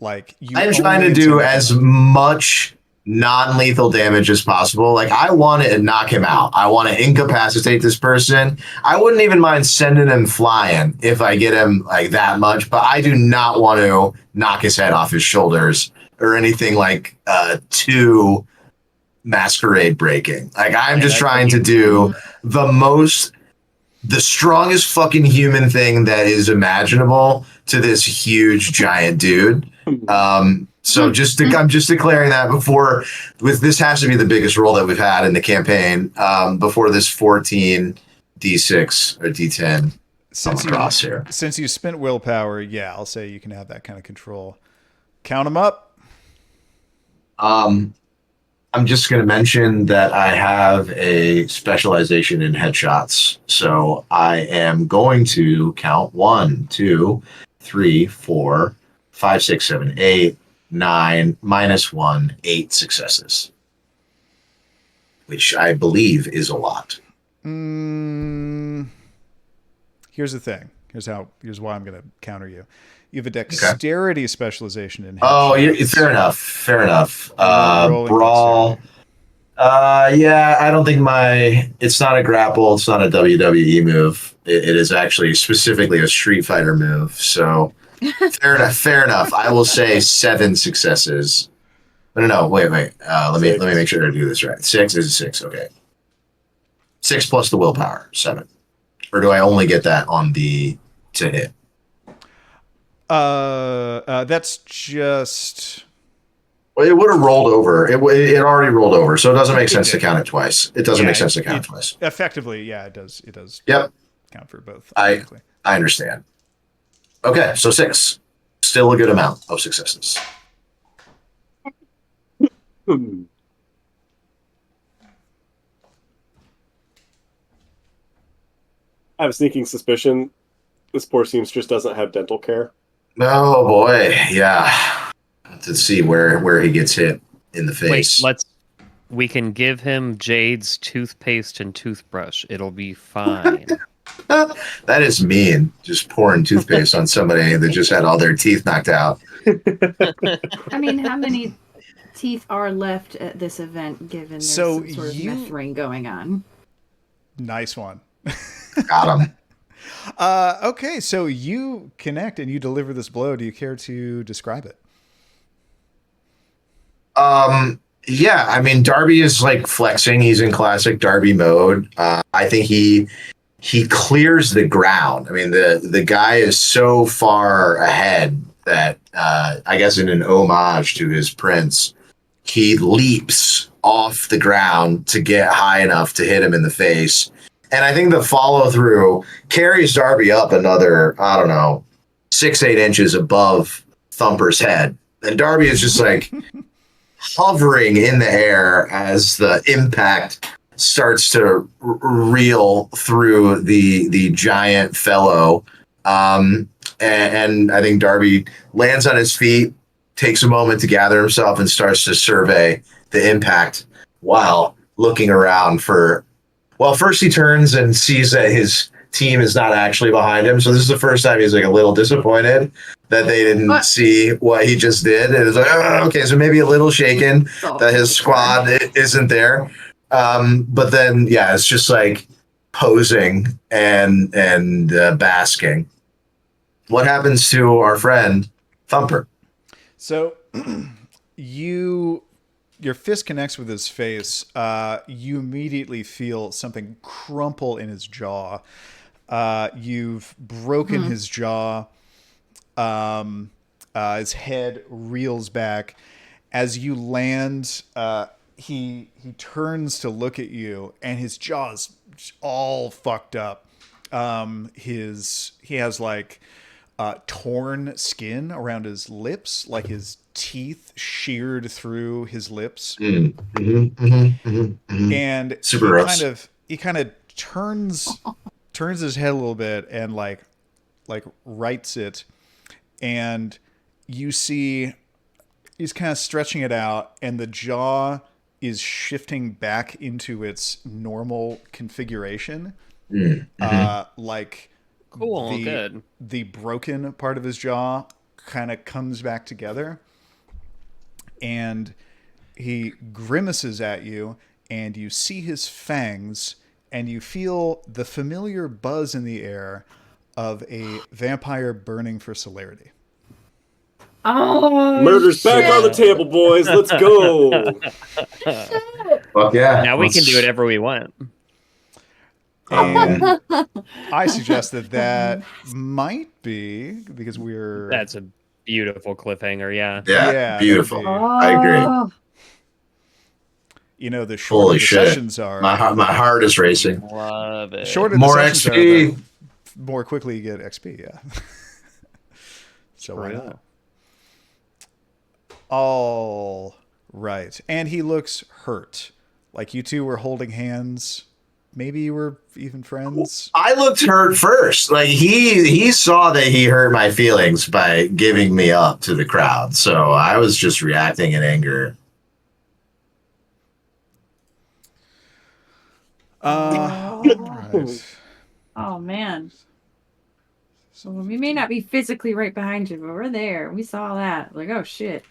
like I'm trying to do as much non-lethal damage as possible. Like I want to knock him out. I want to incapacitate this person. I wouldn't even mind sending him flying if I get him like that much, but I do not want to knock his head off his shoulders or anything like too masquerade breaking. Like I'm just trying to do the strongest fucking human thing that is imaginable to this huge giant dude. So I'm just declaring that this has to be the biggest roll that we've had in the campaign before this 14 D6 or D10 across here. Since you spent willpower, yeah, I'll say you can have that kind of control. Count them up. I'm just going to mention that I have a specialization in headshots. So I am going to count 1, 2, 3, 4, 5, 6, 7, 8, 9, -1, 8 successes. Which I believe is a lot. Here's the thing. Here's why I'm going to counter you. You have a dexterity specialization in headshots. Oh, fair enough. Brawl. Yeah, I don't think it's not a grapple. It's not a WWE move. It is actually specifically a Street Fighter move. So fair enough. I will say 7 successes. No, wait. Let me make sure I do this right. 6 is 6. Okay. 6 plus the willpower, 7. Or do I only get that on to hit? That's just. Well, it would have rolled over. It already rolled over, so it doesn't make sense to count it twice. It doesn't make sense to count it twice. Effectively, yeah, it does. It does. Yep. Count for both. I understand. Okay, so 6, still a good amount of successes. I have a sneaking suspicion this poor seamstress doesn't have dental care. Oh boy, yeah. To see where he gets hit in the face. Wait, we can give him Jade's toothpaste and toothbrush. It'll be fine. That is mean. Just pouring toothpaste on somebody that just had all their teeth knocked out. I mean, how many teeth are left at this event given there's some sort of meth ring going on? Nice one. Got him. Okay, so you connect and you deliver this blow. Do you care to describe it? Yeah, I mean, Darby is like flexing. He's in classic Darby mode. I think he clears the ground. I mean, the guy is so far ahead that I guess in an homage to his prince, he leaps off the ground to get high enough to hit him in the face. And I think the follow through carries Darby up another, 6-8 inches above Thumper's head. And Darby is just like hovering in the air as the impact starts to reel through the giant fellow. And I think Darby lands on his feet, takes a moment to gather himself, and starts to survey the impact while looking around for... Well, first he turns and sees that his team is not actually behind him. So this is the first time he's like a little disappointed that they didn't see what he just did. And it's like, okay, so maybe a little shaken that his squad isn't there. But then, yeah, it's just like posing and basking. What happens to our friend Thumper? So your fist connects with his face. You immediately feel something crumple in his jaw. You've broken his jaw. His head reels back. As you land, he turns to look at you, and his jaw's all fucked up. He has like torn skin around his lips, like his teeth sheared through his lips. And Super he kind of turns his head a little bit and like rights it, and you see he's kind of stretching it out, and the jaw is shifting back into its normal configuration. Like Cool, good. The broken part of his jaw kind of comes back together, and he grimaces at you, and you see his fangs, and you feel the familiar buzz in the air of a vampire burning for celerity. Oh, Murder's back on the table, boys. Let's go. Fuck yeah. Now we can do whatever we want. And I suggest that might be because we're... That's a beautiful cliffhanger, yeah. Yeah, beautiful. I agree. You know, the shorter the sessions are... My heart is racing. Love it. Shorter more the sessions XP. are, the more quickly you get XP, yeah. So why not? All right. And he looks hurt. Like you two were holding hands. Maybe you were even friends. I looked hurt first. Like he saw that he hurt my feelings by giving me up to the crowd. So I was just reacting in anger. Right. Oh man. So we may not be physically right behind you, but we're there. We saw that. Like, oh shit.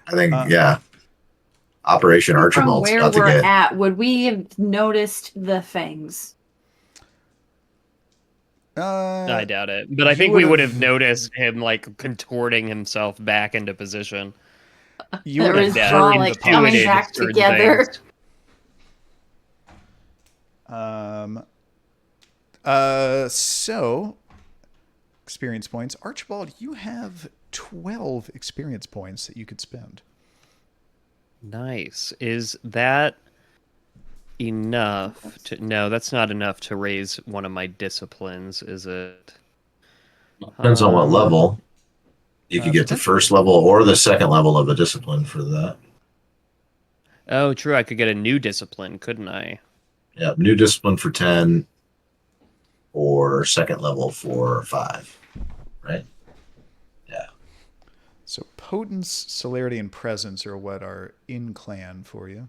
I think, yeah. Operation Archibald. From where we're at, would we have noticed the fangs? I doubt it. But I think we would have noticed him like contorting himself back into position. You would have all like coming back together. So experience points. Archibald, you have 12 experience points that you could spend. Nice. Is that enough to... No, that's not enough to raise one of my disciplines, is it? Depends on what level. You could get the first level or the second level of a discipline for that. Oh, true. I could get a new discipline, couldn't I? Yeah, new discipline for 10 or second level for 5. Right? Yeah. So potence, celerity, and presence are what are in clan for you.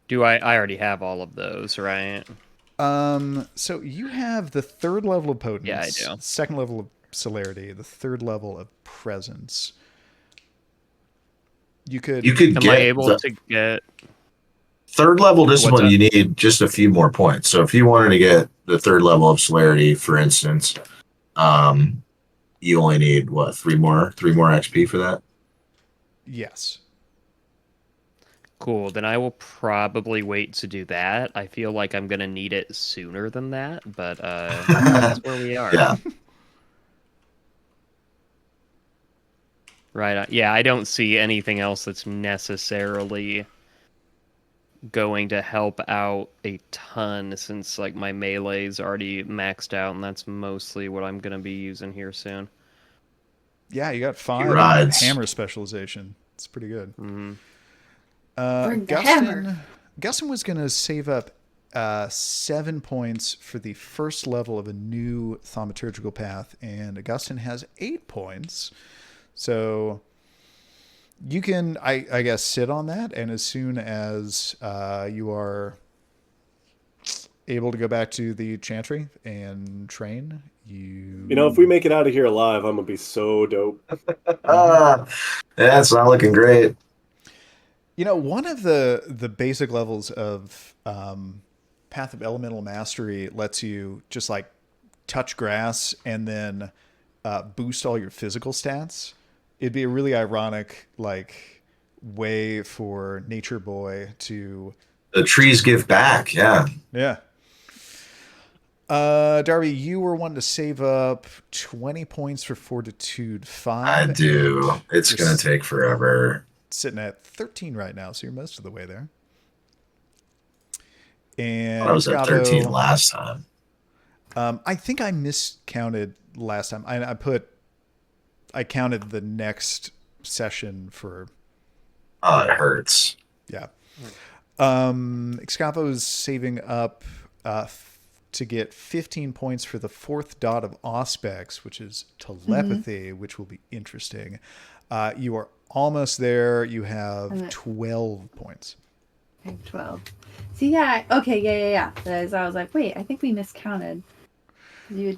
Do I already have all of those, right? So you have the third level of potence. Yeah, I do. Second level of celerity, the third level of presence. You could Am I able to get third level discipline? You need just a few more points. So if you wanted to get the third level of celerity, for instance, you only need what, 3 more XP for that? Yes. Cool. Then I will probably wait to do that. I feel like I'm gonna need it sooner than that, but that's where we are. Yeah. Right. Yeah, I don't see anything else that's necessarily going to help out a ton since like my melee's already maxed out, and that's mostly what I'm gonna be using here soon. Yeah, you got 5 hammer specialization. It's pretty good. Mm-hmm. Augustyn was going to save up 7 points for the first level of a new thaumaturgical path, and Augustyn has 8 points. So you can, I guess, sit on that, and as soon as you are able to go back to the chantry and train, you know, if we make it out of here alive, I'm going to be so dope. Yeah, it's not looking great. You know, one of the basic levels of Path of Elemental Mastery lets you just like touch grass and then boost all your physical stats. It'd be a really ironic like way for Nature Boy to... The trees give back, yeah. Yeah. Darby, you were wanting to save up 20 points for Fortitude 5. I do. It's going to take forever. Sitting at 13 right now, so you're most of the way there. And I was at 13 last time. I think I miscounted last time. I counted the next session for. Oh, it hurts. Yeah. Excavo is saving up to get 15 points for the 4th dot of Auspex, which is telepathy, which will be interesting. You are almost there. You have 12 points. I have 12. See, yeah. Okay, yeah. As I was like, wait, I think we miscounted. You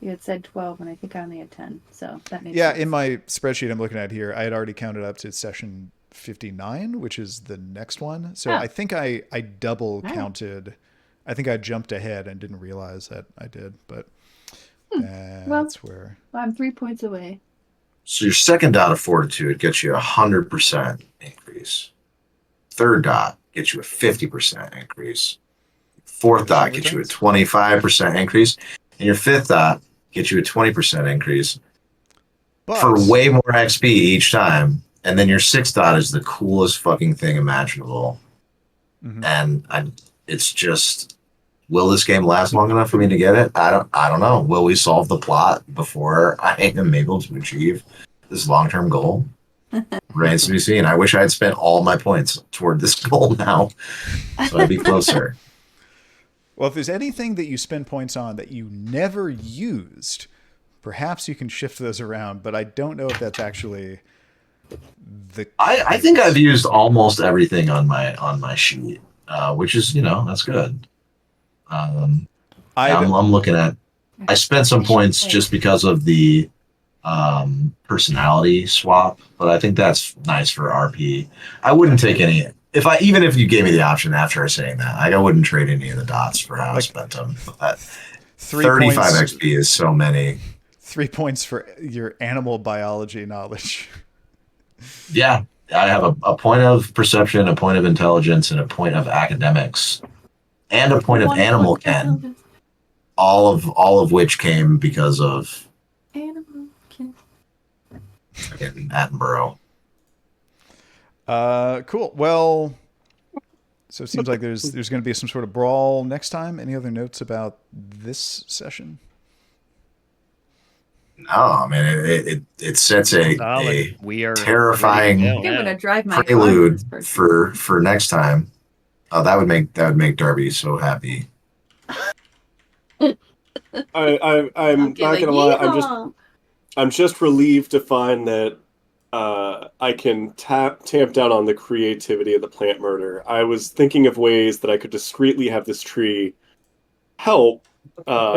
had said 12, and I think I only had 10. So that makes sense. In my spreadsheet I'm looking at here, I had already counted up to session 59, which is the next one. So I think I double counted. I think I jumped ahead and didn't realize that I did, but that's where. Well, I'm 3 points away. So your 2nd dot of Fortitude gets you 100% increase. 3rd dot gets you a 50% increase. 4th dot gets you a 25% increase. And your 5th dot gets you a 20% increase for way more XP each time. And then your 6th dot is the coolest fucking thing imaginable. And it's just, will this game last long enough for me to get it? I don't know. Will we solve the plot before I am able to achieve this long-term goal? Remains to be seen. I wish I had spent all my points toward this goal now, so I'd be closer. Well, if there's anything that you spend points on that you never used, perhaps you can shift those around, but I don't know if that's actually the case. I think I've used almost everything on my sheet, which is, that's good. I'm looking at, I spent some points just because of the personality swap, but I think that's nice for RP. I wouldn't take any, even if you gave me the option after saying that, I wouldn't trade any of the dots for how I spent them. But 35 XP is so many. 3 points for your animal biology knowledge. Yeah, I have a point of perception, a point of intelligence, and a point of academics, and a point of animal ken. All of which came because of Animal ken. Fucking Attenborough. Cool. Well, so it seems like there's going to be some sort of brawl next time. Any other notes about this session? No, I mean it sets a terrifying I'm gonna drive my prelude for next time. Oh, that would make Darby so happy. I'm not gonna lie. I'm just relieved to find that I can tamp down on the creativity of the plant murder. I was thinking of ways that I could discreetly have this tree help,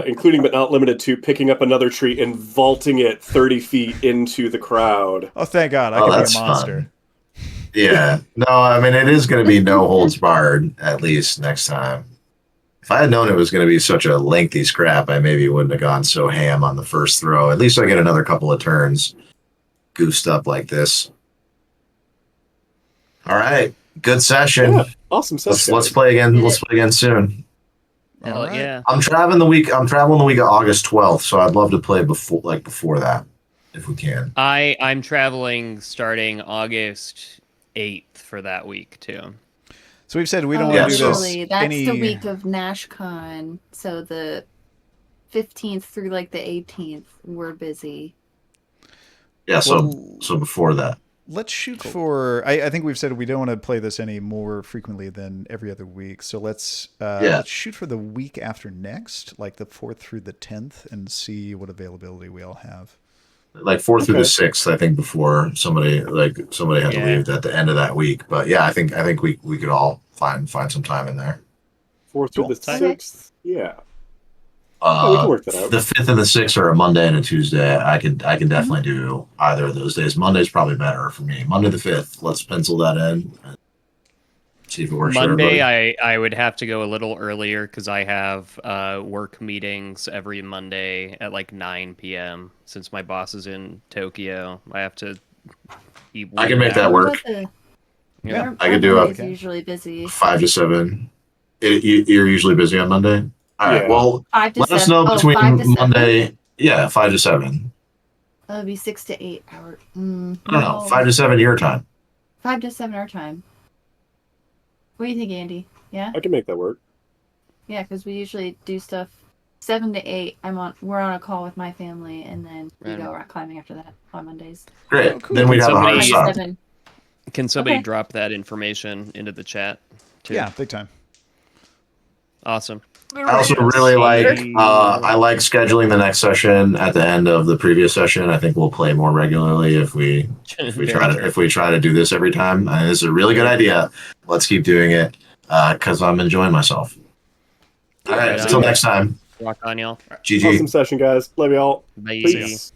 including but not limited to picking up another tree and vaulting it 30 feet into the crowd. Oh, thank God! I could be a monster. Fun. Yeah, no, I mean it is going to be no holds barred at least next time. If I had known it was going to be such a lengthy scrap, I maybe wouldn't have gone so ham on the first throw. At least I get another couple of turns goosed up like this. All right, good session. Yeah, awesome session. Let's play again. Let's play again soon. Hell yeah! I'm traveling the week of August 12th, so I'd love to play before that, if we can. I'm traveling starting August 8th for that week too. So we've said we don't want to do this. That's the week of NashCon, so the 15th through like the 18th, we're busy. Yeah, so before that. Let's shoot for. I think we've said we don't want to play this any more frequently than every other week. So let's shoot for the week after next, like the 4th through the 10th, and see what availability we all have. Like 4th through the 6th, I think, before somebody had to leave at the end of that week. But yeah, I think we could all find some time in there. 4th through the 6th, yeah. We can work that out. The 5th and the 6th are a Monday and a Tuesday. I can definitely do either of those days. Monday's probably better for me. Monday the 5th. Let's pencil that in. And see if it works. Monday, I would have to go a little earlier because I have work meetings every Monday at like 9 p.m. Since my boss is in Tokyo, I have to. I can make that work. Yeah, I could do usually busy 5 to 7. You're usually busy on Monday. All right. Yeah. Well, 5 to let 7. us know Oh, between 5 to 7. Monday. Yeah, 5 to 7. That'll be 6 to 8 hour. I don't know. 5 to 7 your time. 5 to 7 our time. What do you think, Andy? Yeah? I can make that work. Yeah, because we usually do stuff 7 to 8. We're on a call with my family, and then we go rock climbing after that on Mondays. Great. Oh, cool. Then we'd have a hard 5 to stop. 7. Can somebody Okay. drop that information into the chat too? Yeah, big time. Awesome. I also really like I like scheduling the next session at the end of the previous session. I think we'll play more regularly if we try to do this every time. This is a really good idea. Let's keep doing it because I'm enjoying myself. All right, until next time. Rock on, y'all. GG. Awesome session, guys. Love y'all. Bye. Peace.